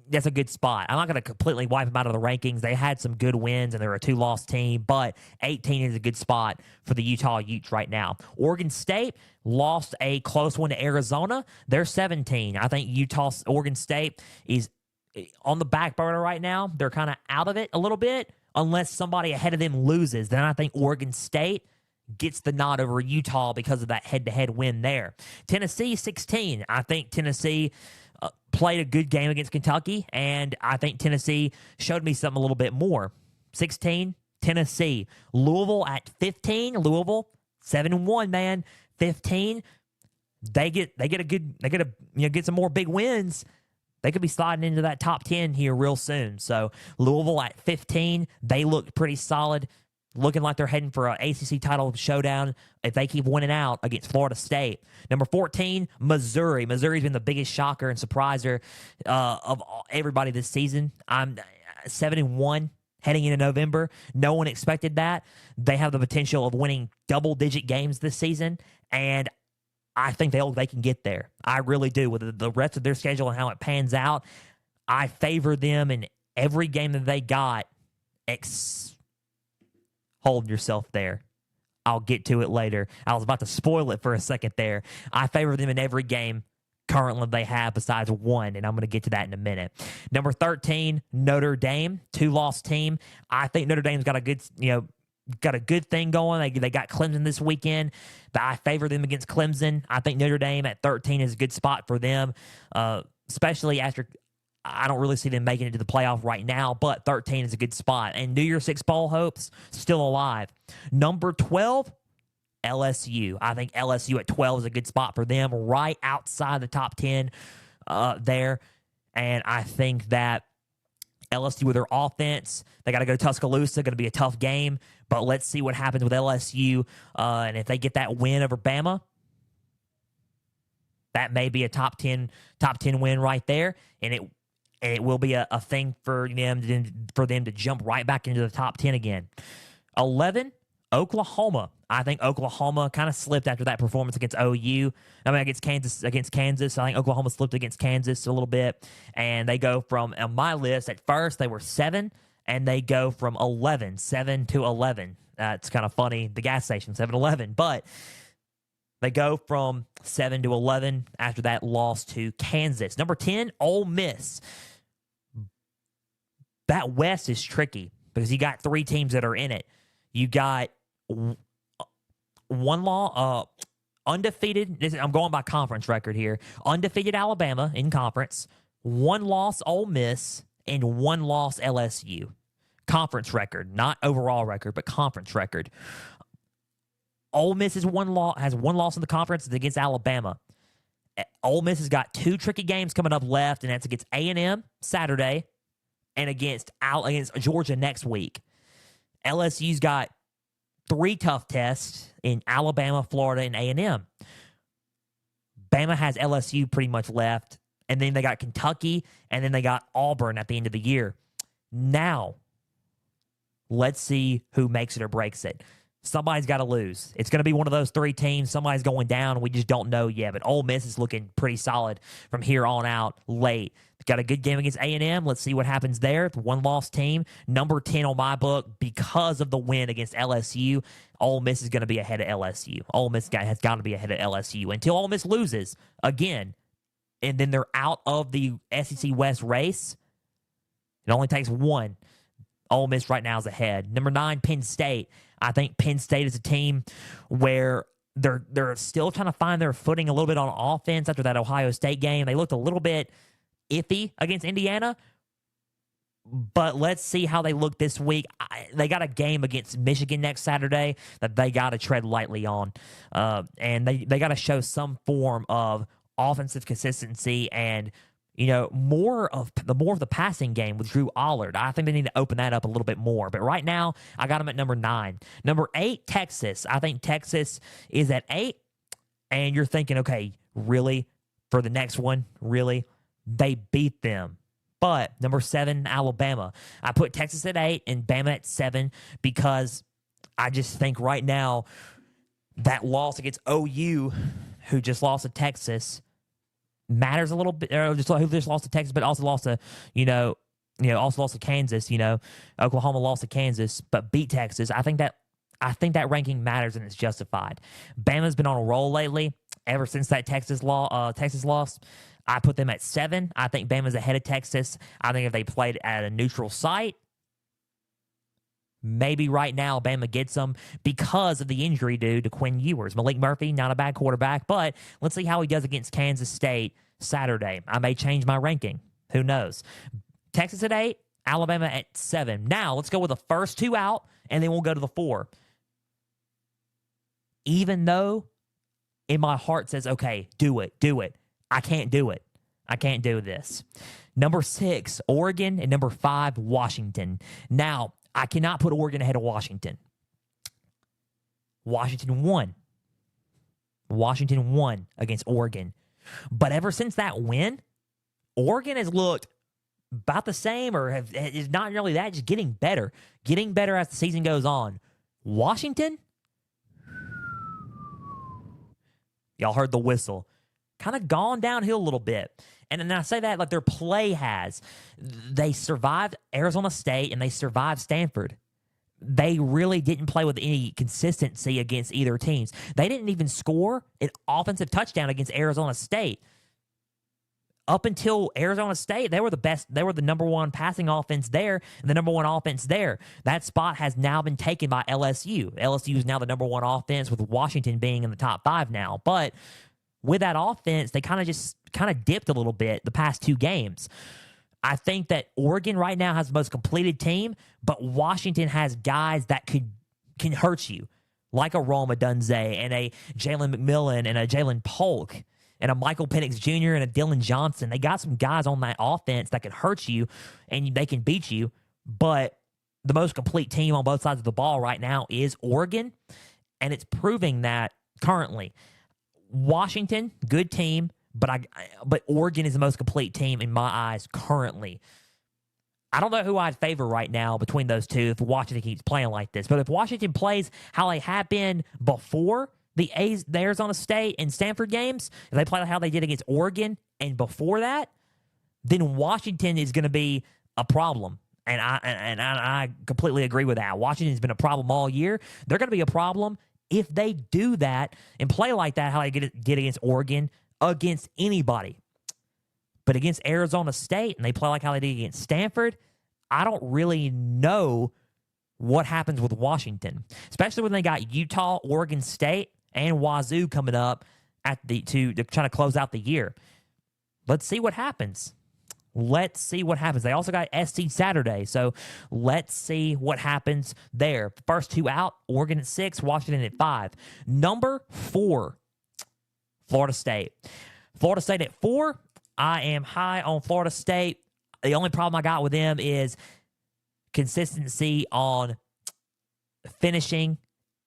that's a good spot. I'm not going to completely wipe them out of the rankings. They had some good wins, and they're a 2-loss team, but 18 is a good spot for the Utah Utes right now. Oregon State lost a close one to Arizona. They're 17. I think Oregon State is on the back burner right now. They're kind of out of it a little bit. Unless somebody ahead of them loses, then I think Oregon State gets the nod over Utah because of that head-to-head win there. Tennessee, 16. I think Tennessee played a good game against Kentucky, and I think Tennessee showed me something a little bit more. 16, Tennessee. Louisville at 15. Louisville 7-1, man. 15. They get some more big wins. They could be sliding into that top 10 here real soon. So Louisville at 15. They look pretty solid. Looking like they're heading for an ACC title showdown if they keep winning out against Florida State. Number 14, Missouri. Missouri's been the biggest shocker and surpriser of everybody this season. I'm 7-1 heading into November. No one expected that. They have the potential of winning double-digit games this season, and I think they can get there. I really do. With the rest of their schedule and how it pans out, I favor them in every game that they got. Hold yourself there. I'll get to it later. I was about to spoil it for a second there. I favor them in every game currently they have besides one, and I'm going to get to that in a minute. Number 13, Notre Dame, 2-loss team. I think Notre Dame's got a good thing going. They got Clemson this weekend. But I favor them against Clemson. I think Notre Dame at 13 is a good spot for them, especially after I don't really see them making it to the playoff right now, but 13 is a good spot. And New Year's Six bowl hopes still alive. Number 12, LSU. I think LSU at 12 is a good spot for them, right outside the top 10 there. And I think that LSU with their offense, they got to go to Tuscaloosa. Going to be a tough game, but let's see what happens with LSU. And if they get that win over Bama, that may be a top 10 win right there, and it will be a thing for them to jump right back into the top 10 again. 11, Oklahoma. I think Oklahoma kind of slipped after that performance against OU. Against Kansas. I think Oklahoma slipped against Kansas a little bit, and they go from, on my list, at first they were 7, and they go from 7 to 11. It's kind of funny, the gas station, 7-Eleven, but they go from 7 to 11 after that loss to Kansas. Number 10, Ole Miss. That West is tricky because you got 3 teams that are in it. You got undefeated. I'm going by conference record here. Undefeated Alabama in conference, 1 loss Ole Miss, and 1 loss LSU. Conference record, not overall record, but conference record. Ole Miss has one loss in the conference. It's against Alabama. Ole Miss has got 2 tricky games coming up left, and that's against A&M Saturday and against Georgia next week. LSU's got 3 tough tests in Alabama, Florida, and A&M. Bama has LSU pretty much left, and then they got Kentucky, and then they got Auburn at the end of the year. Now, let's see who makes it or breaks it. Somebody's got to lose. It's going to be one of those 3 teams. Somebody's going down. We just don't know yet. But Ole Miss is looking pretty solid from here on out late. Got a good game against A&M. Let's see what happens there. The 1-loss team. Number 10 on my book because of the win against LSU. Ole Miss is going to be ahead of LSU. Ole Miss has got to be ahead of LSU until Ole Miss loses again. And then they're out of the SEC West race. It only takes 1. Ole Miss right now is ahead. Number 9, Penn State. I think Penn State is a team where they're still trying to find their footing a little bit on offense after that Ohio State game. They looked a little bit iffy against Indiana. But let's see how they look this week. They got a game against Michigan next Saturday that they got to tread lightly on. And they got to show some form of offensive consistency and, more of the passing game with Drew Allard. I think they need to open that up a little bit more. But right now, I got them at number 9. Number 8, Texas. I think Texas is at 8. And you're thinking, okay, really? For the next one? Really? They beat them. But number 7, Alabama. I put Texas at 8 and Bama at 7 because I just think right now that loss against OU, who just lost to Texas, matters a little bit. Who just lost to Texas, but also lost to, also lost to Kansas. Oklahoma lost to Kansas, but beat Texas. I think that ranking matters and it's justified. Bama's been on a roll lately. Ever since that Texas loss, I put them at 7. I think Bama's ahead of Texas. I think if they played at a neutral site, maybe right now Bama gets them because of the injury due to Quinn Ewers. Malik Murphy, not a bad quarterback, but let's see how he does against Kansas State Saturday. I may change my ranking. Who knows? Texas at 8, Alabama at 7. Now, let's go with the first 2 out, and then we'll go to the 4. Even though in my heart says, okay, do it. I can't do it. I can't do this. Number 6, Oregon, and number 5, Washington. Now, I cannot put Oregon ahead of Washington. Washington won against Oregon. But ever since that win, Oregon has looked about the same or is not really that, just getting better as the season goes on. Washington, y'all heard the whistle. Kind of gone downhill a little bit. And I say that like their play has. They survived Arizona State and they survived Stanford. They really didn't play with any consistency against either teams. They didn't even score an offensive touchdown against Arizona State. Up until Arizona State, they were the best. They were the number 1 passing offense there and the number 1 offense there. That spot has now been taken by LSU. LSU is now the number 1 offense with Washington being in the top 5 now. But with that offense, they kind of dipped a little bit the past 2 games. I think that Oregon right now has the most completed team, but Washington has guys that can hurt you, like a Roma Dunze and a Jalen McMillan and a Jalen Polk and a Michael Penix Jr. and a Dylan Johnson. They got some guys on that offense that can hurt you and they can beat you, but the most complete team on both sides of the ball right now is Oregon, and it's proving that currently. Washington, good team, but Oregon is the most complete team in my eyes currently. I don't know who I'd favor right now between those two if Washington keeps playing like this. But if Washington plays how they have been before the Arizona State and Stanford games, if they play how they did against Oregon and before that, then Washington is going to be a problem. And I completely agree with that. Washington's been a problem all year. They're going to be a problem if they do that and play like that, how they did against Oregon, against anybody. But against Arizona State, and they play like how they did against Stanford, I don't really know what happens with Washington, especially when they got Utah, Oregon State, and Wazoo coming up to try to close out the year. Let's see what happens. They also got SC Saturday, so let's see what happens there. First 2 out, Oregon at 6, Washington at 5. Number 4, Florida State. Florida State at 4. I am high on Florida State. The only problem I got with them is consistency on finishing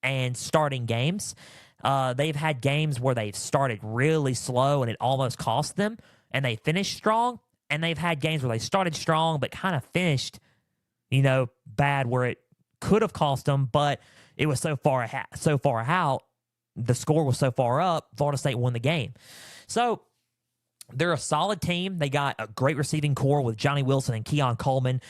and starting games. They've had games where they've started really slow and it almost cost them, and they finished strong. And they've had games where they started strong but kind of finished, bad, where it could have cost them, but it was so far out, the score was so far up, Florida State won the game. So they're a solid team. They got a great receiving core with Johnny Wilson and Keon Coleman.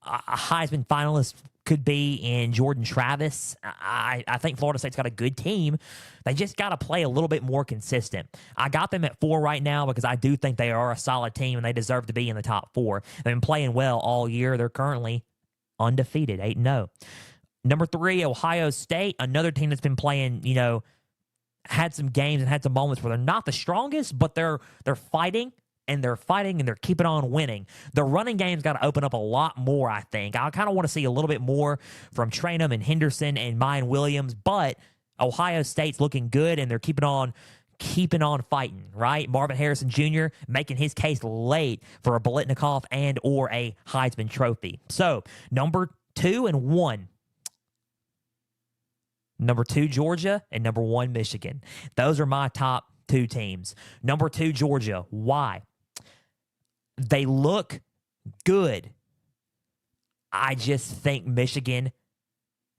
A Heisman finalist could be in Jordan Travis. I think Florida State's got a good team. They just got to play a little bit more consistent. I got them at 4 right now because I do think they are a solid team and they deserve to be in the top 4. They've been playing well all year. They're currently undefeated, 8-0. Number 3, Ohio State, another team that's been playing, had some games and had some moments where they're not the strongest, but they're fighting and they're fighting and they're keeping on winning. The running game's got to open up a lot more, I think. I kind of want to see a little bit more from Trainum and Henderson and Mayan Williams, but Ohio State's looking good, and they're keeping on fighting, right? Marvin Harrison Jr. making his case late for a Biletnikoff and or a Heisman Trophy. So, number 2 and 1. Number 2, Georgia, and number 1, Michigan. Those are my top 2 teams. Number 2, Georgia. Why? They look good. I just think Michigan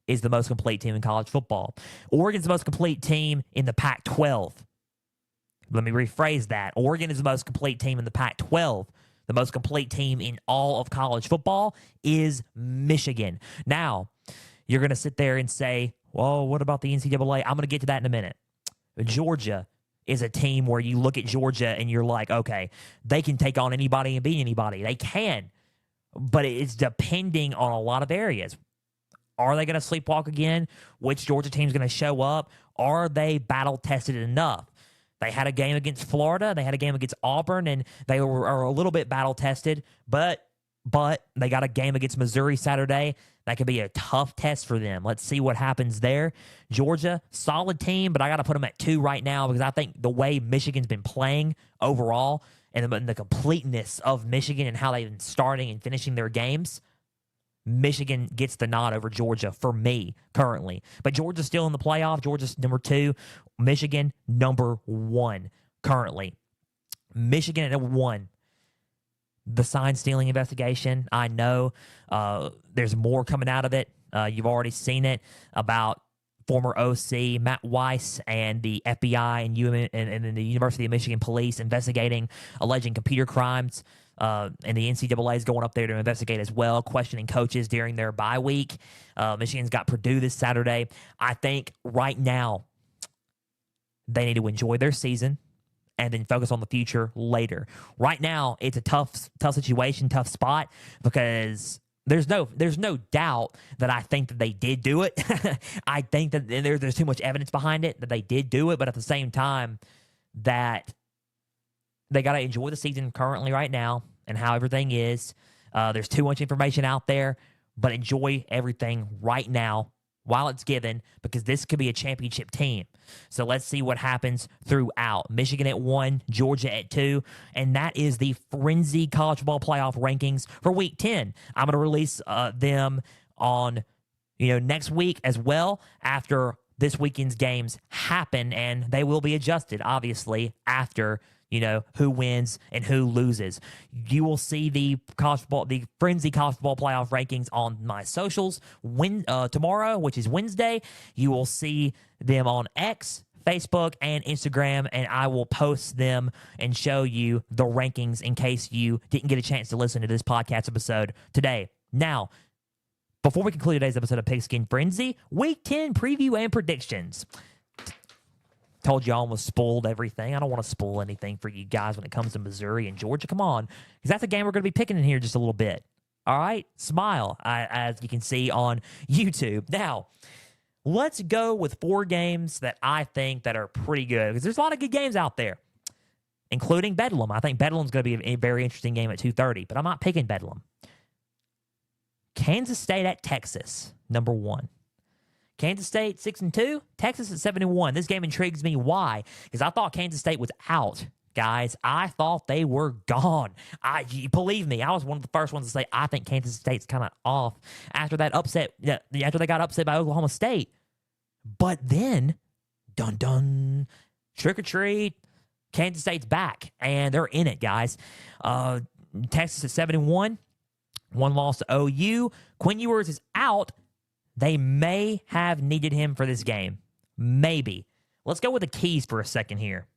is the most complete team in college football. Oregon's the most complete team in the Pac-12. Let me rephrase that. Oregon is the most complete team in the Pac-12. The most complete team in all of college football is Michigan. Now, you're going to sit there and say, well, what about the NCAA? I'm going to get to that in a minute. Georgia is a team where you look at Georgia and you're like, okay, they can take on anybody and beat anybody. They can, but it's depending on a lot of areas. Are they going to sleepwalk again? Which Georgia team is going to show up? Are they battle-tested enough? They had a game against Florida. They had a game against Auburn, and they are a little bit battle-tested, but they got a game against Missouri Saturday. That could be a tough test for them. Let's see what happens there. Georgia, solid team, but I got to put them at 2 right now because I think the way Michigan's been playing overall and the completeness of Michigan and how they've been starting and finishing their games, Michigan gets the nod over Georgia for me currently. But Georgia's still in the playoff. Georgia's number 2. Michigan, number 1 currently. Michigan at 1. The sign-stealing investigation, I know there's more coming out of it. You've already seen it about former OC Matt Weiss and the FBI and the University of Michigan police investigating alleged computer crimes. And the NCAA is going up there to investigate as well, questioning coaches during their bye week. Michigan's got Purdue this Saturday. I think right now they need to enjoy their season and then focus on the future later. Right now, it's a tough situation, tough spot, because there's no doubt that I think that they did do it. I think that there's too much evidence behind it that they did do it, but at the same time, that they got to enjoy the season currently right now and how everything is. There's too much information out there, but enjoy everything right now while it's given, because this could be a championship team. So let's see what happens throughout. Michigan at 1, Georgia at 2, and that is the Frenzy College Football Playoff rankings for Week 10. I'm going to release them on next week as well after this weekend's games happen, and they will be adjusted, obviously, after who wins and who loses. You will see the Frenzy College Football Playoff rankings on my socials tomorrow, which is Wednesday. You will see them on X, Facebook, and Instagram, and I will post them and show you the rankings in case you didn't get a chance to listen to this podcast episode today. Now, before we conclude today's episode of Pigskin Frenzy, Week 10 preview and predictions. Told you I almost spoiled everything. I don't want to spoil anything for you guys when it comes to Missouri and Georgia. Come on, because that's a game we're going to be picking in here just a little bit. All right? Smile, as you can see on YouTube. Now, let's go with 4 games that I think that are pretty good, because there's a lot of good games out there, including Bedlam. I think Bedlam's going to be a very interesting game at 2:30, but I'm not picking Bedlam. Kansas State at Texas, number 1. Kansas State 6-2, Texas at 7-1. This game intrigues me. Why? Because I thought Kansas State was out, guys. I thought they were gone. Believe me, I was one of the first ones to say I think Kansas State's kind of off after that upset. After they got upset by Oklahoma State. But then, dun trick or treat, Kansas State's back, and they're in it, guys. Texas at 7-1, 1 loss to OU. Quinn Ewers is out. They may have needed him for this game. Maybe. Let's go with the keys for a second here.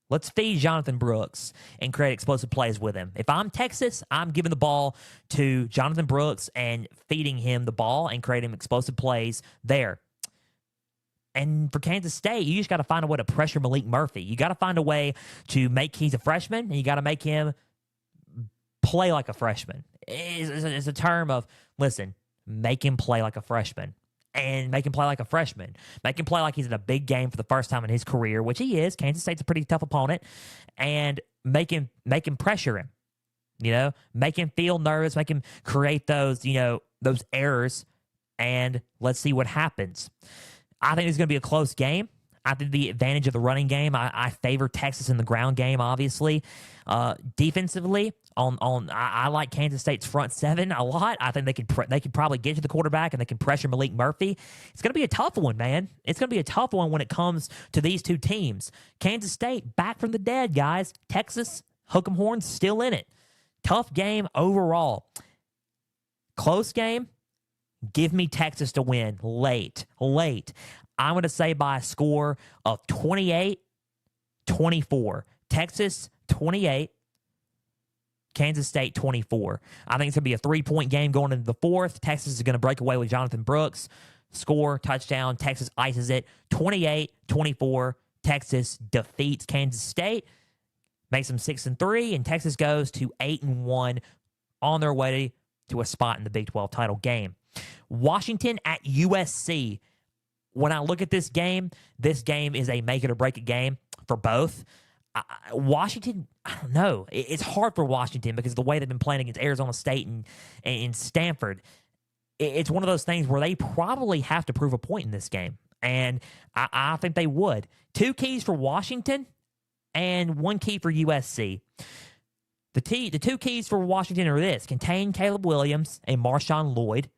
Let's feed Jonathan Brooks and create explosive plays with him. If I'm Texas, I'm giving the ball to Jonathan Brooks and feeding him the ball and creating explosive plays there. And for Kansas State, you just got to find a way to pressure Malik Murphy. You got to find a way to make he's a freshman, and you got to make him play like a freshman. It's a term of, listen, make him play like a freshman. and make him play like a freshman. Make him play like he's in a big game for the first time in his career, which he is. Kansas State's a pretty tough opponent, and make him pressure him. Make him feel nervous, make him create those, those errors, and let's see what happens. I think it's going to be a close game. I think the advantage of the running game. I favor Texas in the ground game, obviously. Defensively, I like Kansas State's front seven a lot. I think they could probably get to the quarterback and they can pressure Malik Murphy. It's going to be a tough one, man. It's going to be a tough one when it comes to these two teams. Kansas State back from the dead, guys. Texas, hook 'em horns, still in it. Tough game overall. Close game. Give me Texas to win late. I'm going to say by a score of 28-24. Texas 28, Kansas State 24. I think it's going to be a 3-point game going into the fourth. Texas is going to break away with Jonathan Brooks. Score, touchdown. Texas ices it. 28-24. Texas defeats Kansas State. Makes them 6-3, and Texas goes to 8-1 on their way to a spot in the Big 12 title game. Washington at USC. When I look at this game is a make it or break it game for both. Washington, I don't know. It's hard for Washington because of the way they've been playing against Arizona State and Stanford. It's one of those things where they probably have to prove a point in this game, and I think they would. 2 keys for Washington and 1 key for USC. The 2 keys for Washington are this: contain Caleb Williams and Marshawn Lloyd,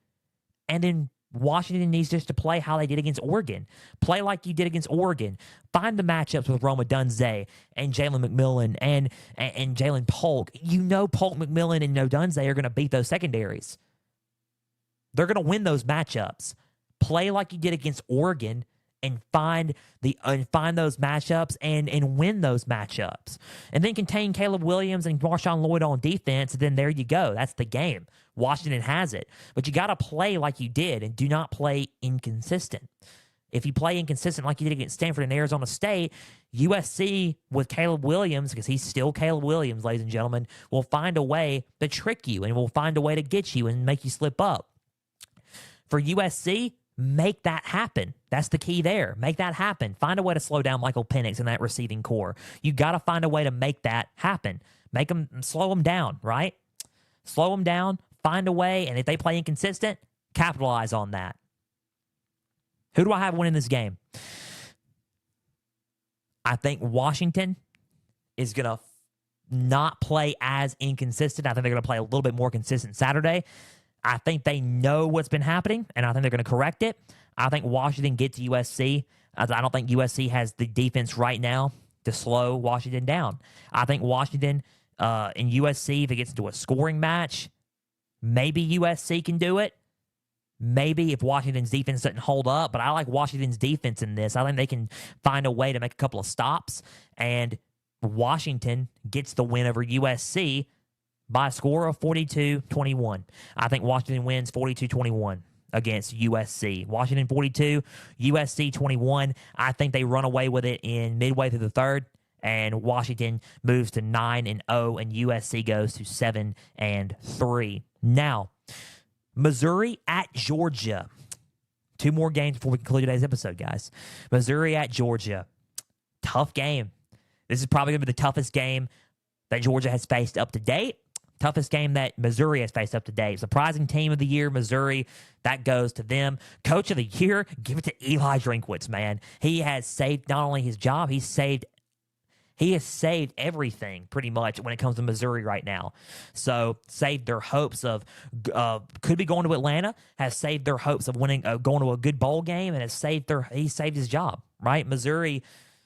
and then Washington needs just to play how they did against Oregon. Play like you did against Oregon. Find the matchups with Roma Dunze and Jalen McMillan and Jalen Polk. Polk, McMillan, and Dunze are going to beat those secondaries. They're going to win those matchups. Play like you did against Oregon and find those matchups and win those matchups. And then contain Caleb Williams and Marshawn Lloyd on defense, and then there you go. That's the game. Washington has it. But you got to play like you did and do not play inconsistent. If you play inconsistent like you did against Stanford and Arizona State, USC with Caleb Williams, because he's still Caleb Williams, ladies and gentlemen, will find a way to trick you and will find a way to get you and make you slip up. For USC, make that happen. That's the key there. Make that happen. Find a way to slow down Michael Penix in that receiving core. You got to find a way to make that happen. Slow them down, right? Slow them down, find a way, and if they play inconsistent, capitalize on that. Who do I have winning this game? I think Washington is going to not play as inconsistent. I think they're going to play a little bit more consistent Saturday. I think they know what's been happening, and I think they're going to correct it. I think Washington gets USC. I don't think USC has the defense right now to slow Washington down. I think Washington and USC, if it gets into a scoring match, maybe USC can do it. Maybe if Washington's defense doesn't hold up, but I like Washington's defense in this. I think they can find a way to make a couple of stops, and Washington gets the win over USC by a score of 42-21. I think Washington wins 42-21 against USC. Washington 42, USC 21. I think they run away with it in midway through the third, and Washington moves to 9-0, and USC goes to 7-3. Now, Missouri at Georgia. 2 more games before we conclude today's episode, guys. Missouri at Georgia. Tough game. This is probably going to be the toughest game that Georgia has faced up to date. Toughest game that Missouri has faced up to date. Surprising team of the year, Missouri. That goes to them. Coach of the year, give it to Eli Drinkwitz, man. He has saved not only his job, he has saved everything pretty much when it comes to Missouri right now. So saved their hopes of could be going to Atlanta. Has saved their hopes of winning, going to a good bowl game, and he saved his job. Right, Missouri.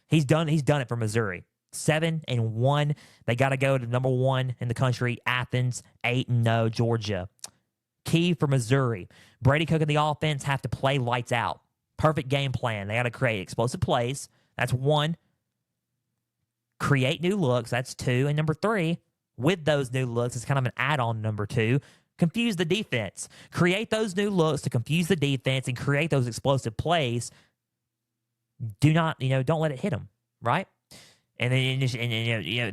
He's done it for Missouri. 7-1. They got to go to number 1 in the country, Athens. 8-0, Georgia. Key for Missouri. Brady Cook and the offense have to play lights out. Perfect game plan. They got to create explosive plays. That's 1. Create new looks. That's 2. And number 3, with those new looks, it's kind of an add-on number 2. Confuse the defense. Create those new looks to confuse the defense and create those explosive plays. Do not, don't let it hit them, right? And then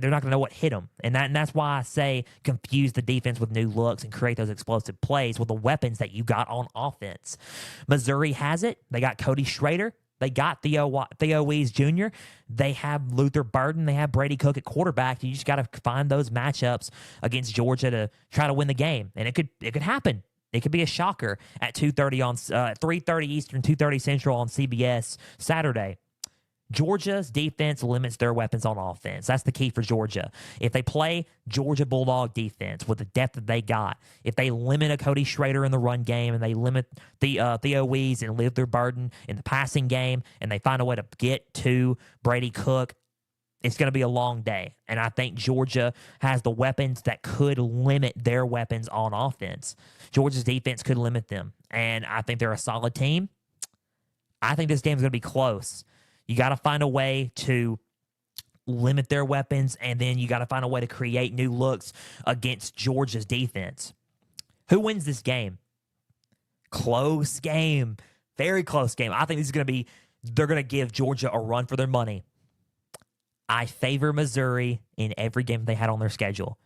they're not going to know what hit them. And that's why I say confuse the defense with new looks and create those explosive plays with the weapons that you got on offense. Missouri has it. They got Cody Schrader. They got Theo Wees Jr. They have Luther Burden. They have Brady Cook at quarterback. You just got to find those matchups against Georgia to try to win the game. And it could happen. It could be a shocker at 2:30 on 3:30 Eastern, 2:30 Central on CBS Saturday. Georgia's defense limits their weapons on offense. That's the key for Georgia. If they play Georgia Bulldog defense with the depth that they got, if they limit a Cody Schrader in the run game and they limit the Theo Wees and Luther Burden in the passing game, and they find a way to get to Brady Cook, it's going to be a long day. And I think Georgia has the weapons that could limit their weapons on offense. Georgia's defense could limit them. And I think they're a solid team. I think this game's going to be close. You got to find a way to limit their weapons, and then you got to find a way to create new looks against Georgia's defense. Who wins this game? Close game. Very close game. I think this is going to be, they're going to give Georgia a run for their money. I favor Missouri in every game they had on their schedule.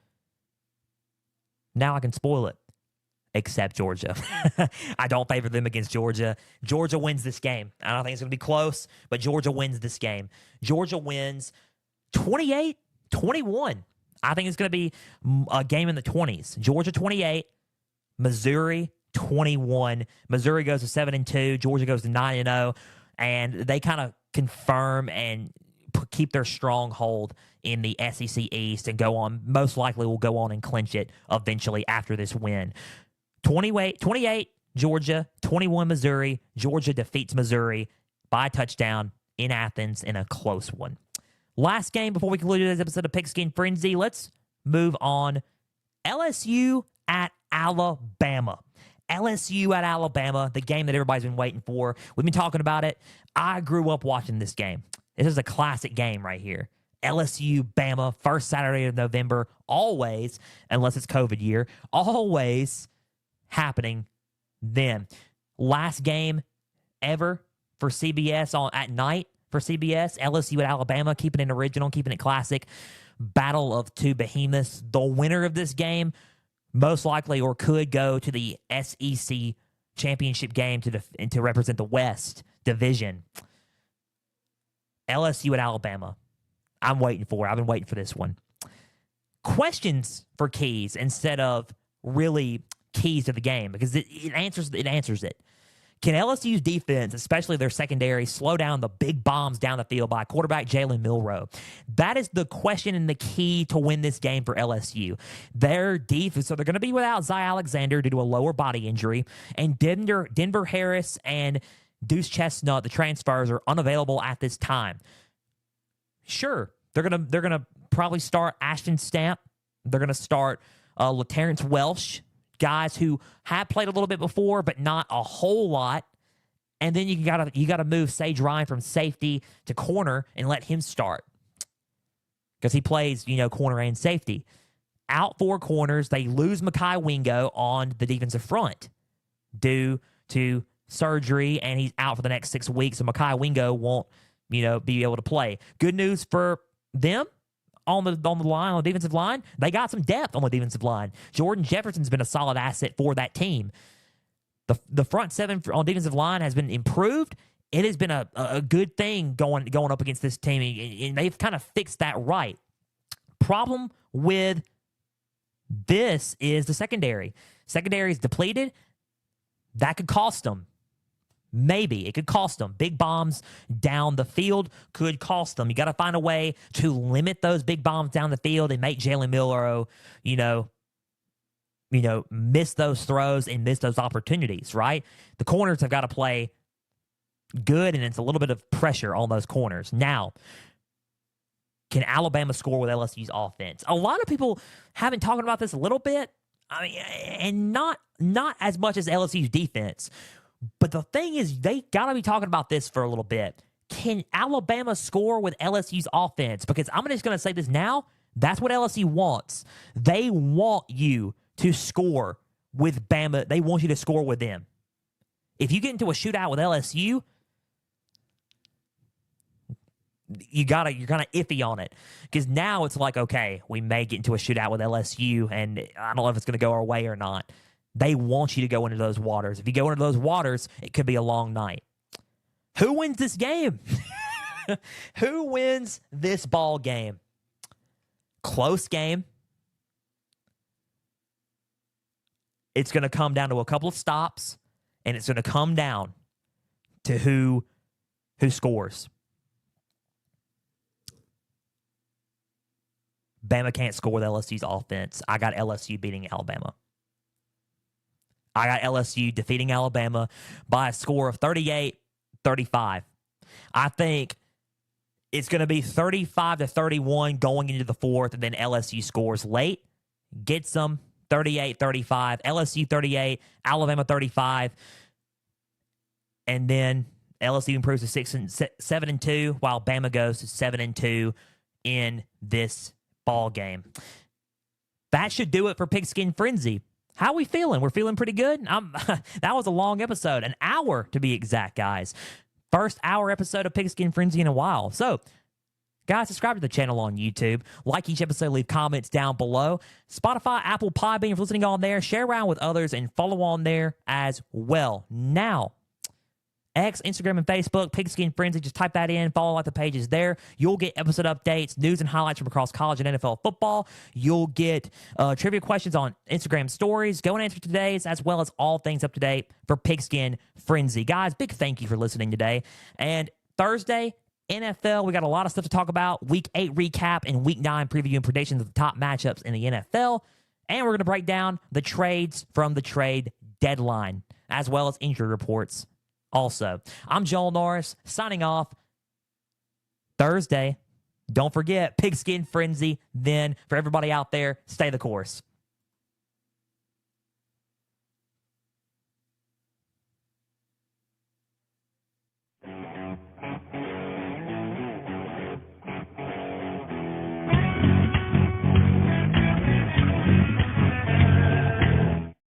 Now I can spoil it. Except Georgia. I don't favor them against Georgia. Georgia wins this game. I don't think it's going to be close, but Georgia wins this game. Georgia wins 28-21. I think it's going to be a game in the 20s. Georgia 28, Missouri 21. Missouri goes to 7-2. Georgia goes to 9-0. And they kind of confirm and keep their stronghold in the SEC East and go on, most likely will go on and clinch it eventually after this win. 28, Georgia, 21, Missouri. Georgia defeats Missouri by a touchdown in Athens in a close one. Last game before we conclude this episode of Pigskin Frenzy, let's move on. LSU at Alabama. LSU at Alabama, the game that everybody's been waiting for. We've been talking about it. I grew up watching this game. This is a classic game right here. LSU, Bama, first Saturday of November, always, unless it's COVID year, always happening then. Last game ever for CBS at night for CBS, LSU at Alabama, keeping it original, keeping it classic. Battle of two behemoths. The winner of this game most likely or could go to the SEC championship game to represent the West Division. LSU at Alabama. I'm waiting for it. I've been waiting for this one. Questions for keys instead of really keys to the game, because it answers it. Can LSU's defense, especially their secondary, slow down the big bombs down the field by quarterback Jalen Milroe? That is the question and the key to win this game for LSU. Their defense, so they're going to be without Zy Alexander due to a lower body injury, and Denver Harris and Deuce Chestnut, the transfers, are unavailable at this time. Sure, they're gonna probably start Ashton Stamp. They're gonna start LaTerrence Welsh, guys who have played a little bit before, but not a whole lot. And then you gotta move Sage Ryan from safety to corner and let him start, because he plays corner and safety. Out four corners, they lose Mekhi Wingo on the defensive front due to surgery, and he's out for the next 6 weeks. So Mekhi Wingo won't be able to play. Good news for them on the line, on the defensive line. They got some depth on the defensive line. Jordan Jefferson's been a solid asset for that team. The front seven on defensive line has been improved. It has been a good thing going up against this team, and they've kind of fixed that right. Problem with this is the secondary. Secondary is depleted. That could cost them. Maybe it could cost them. Big bombs down the field could cost them. You got to find a way to limit those big bombs down the field and make Jalen Milroe, miss those throws and miss those opportunities, right? The corners have got to play good, and it's a little bit of pressure on those corners. Now, can Alabama score with LSU's offense? A lot of people have been talking about this a little bit. I mean, and not as much as LSU's defense. But the thing is, they got to be talking about this for a little bit. Can Alabama score with LSU's offense? Because I'm just going to say this now. That's what LSU wants. They want you to score with Bama. They want you to score with them. If you get into a shootout with LSU, you're kind of iffy on it, because now it's like, okay, we may get into a shootout with LSU, and I don't know if it's going to go our way or not. They want you to go into those waters. If you go into those waters, it could be a long night. Who wins this game? Who wins this ball game? Close game. It's going to come down to a couple of stops, and it's going to come down to who scores. Bama can't score with LSU's offense. I got LSU beating Alabama. I got LSU defeating Alabama by a score of 38-35. I think it's going to be 35-31 going into the fourth, and then LSU scores late, gets them 38-35, LSU 38, Alabama 35, and then LSU improves to 7-2, while Bama goes to 7-2 in this ball game. That should do it for Pigskin Frenzy. How are we feeling? We're feeling pretty good. That was a long episode, an hour to be exact, guys. First hour episode of Pigskin Frenzy in a while. So, guys, subscribe to the channel on YouTube. Like each episode, leave comments down below. Spotify, Apple, Podbean, if you're listening on there, share around with others and follow on there as well. Now, X, Instagram, and Facebook, Pigskin Frenzy. Just type that in. Follow the pages there. You'll get episode updates, news and highlights from across college and NFL football. You'll get trivia questions on Instagram stories, go and answer today's, as well as all things up to date for Pigskin Frenzy. Guys, big thank you for listening today. And Thursday, NFL, we got a lot of stuff to talk about. Week 8 recap and Week 9 preview and predictions of the top matchups in the NFL. And we're going to break down the trades from the trade deadline, as well as injury reports. Also, I'm Joel Norris, signing off. Thursday, don't forget, Pigskin Frenzy. Then, for everybody out there, stay the course.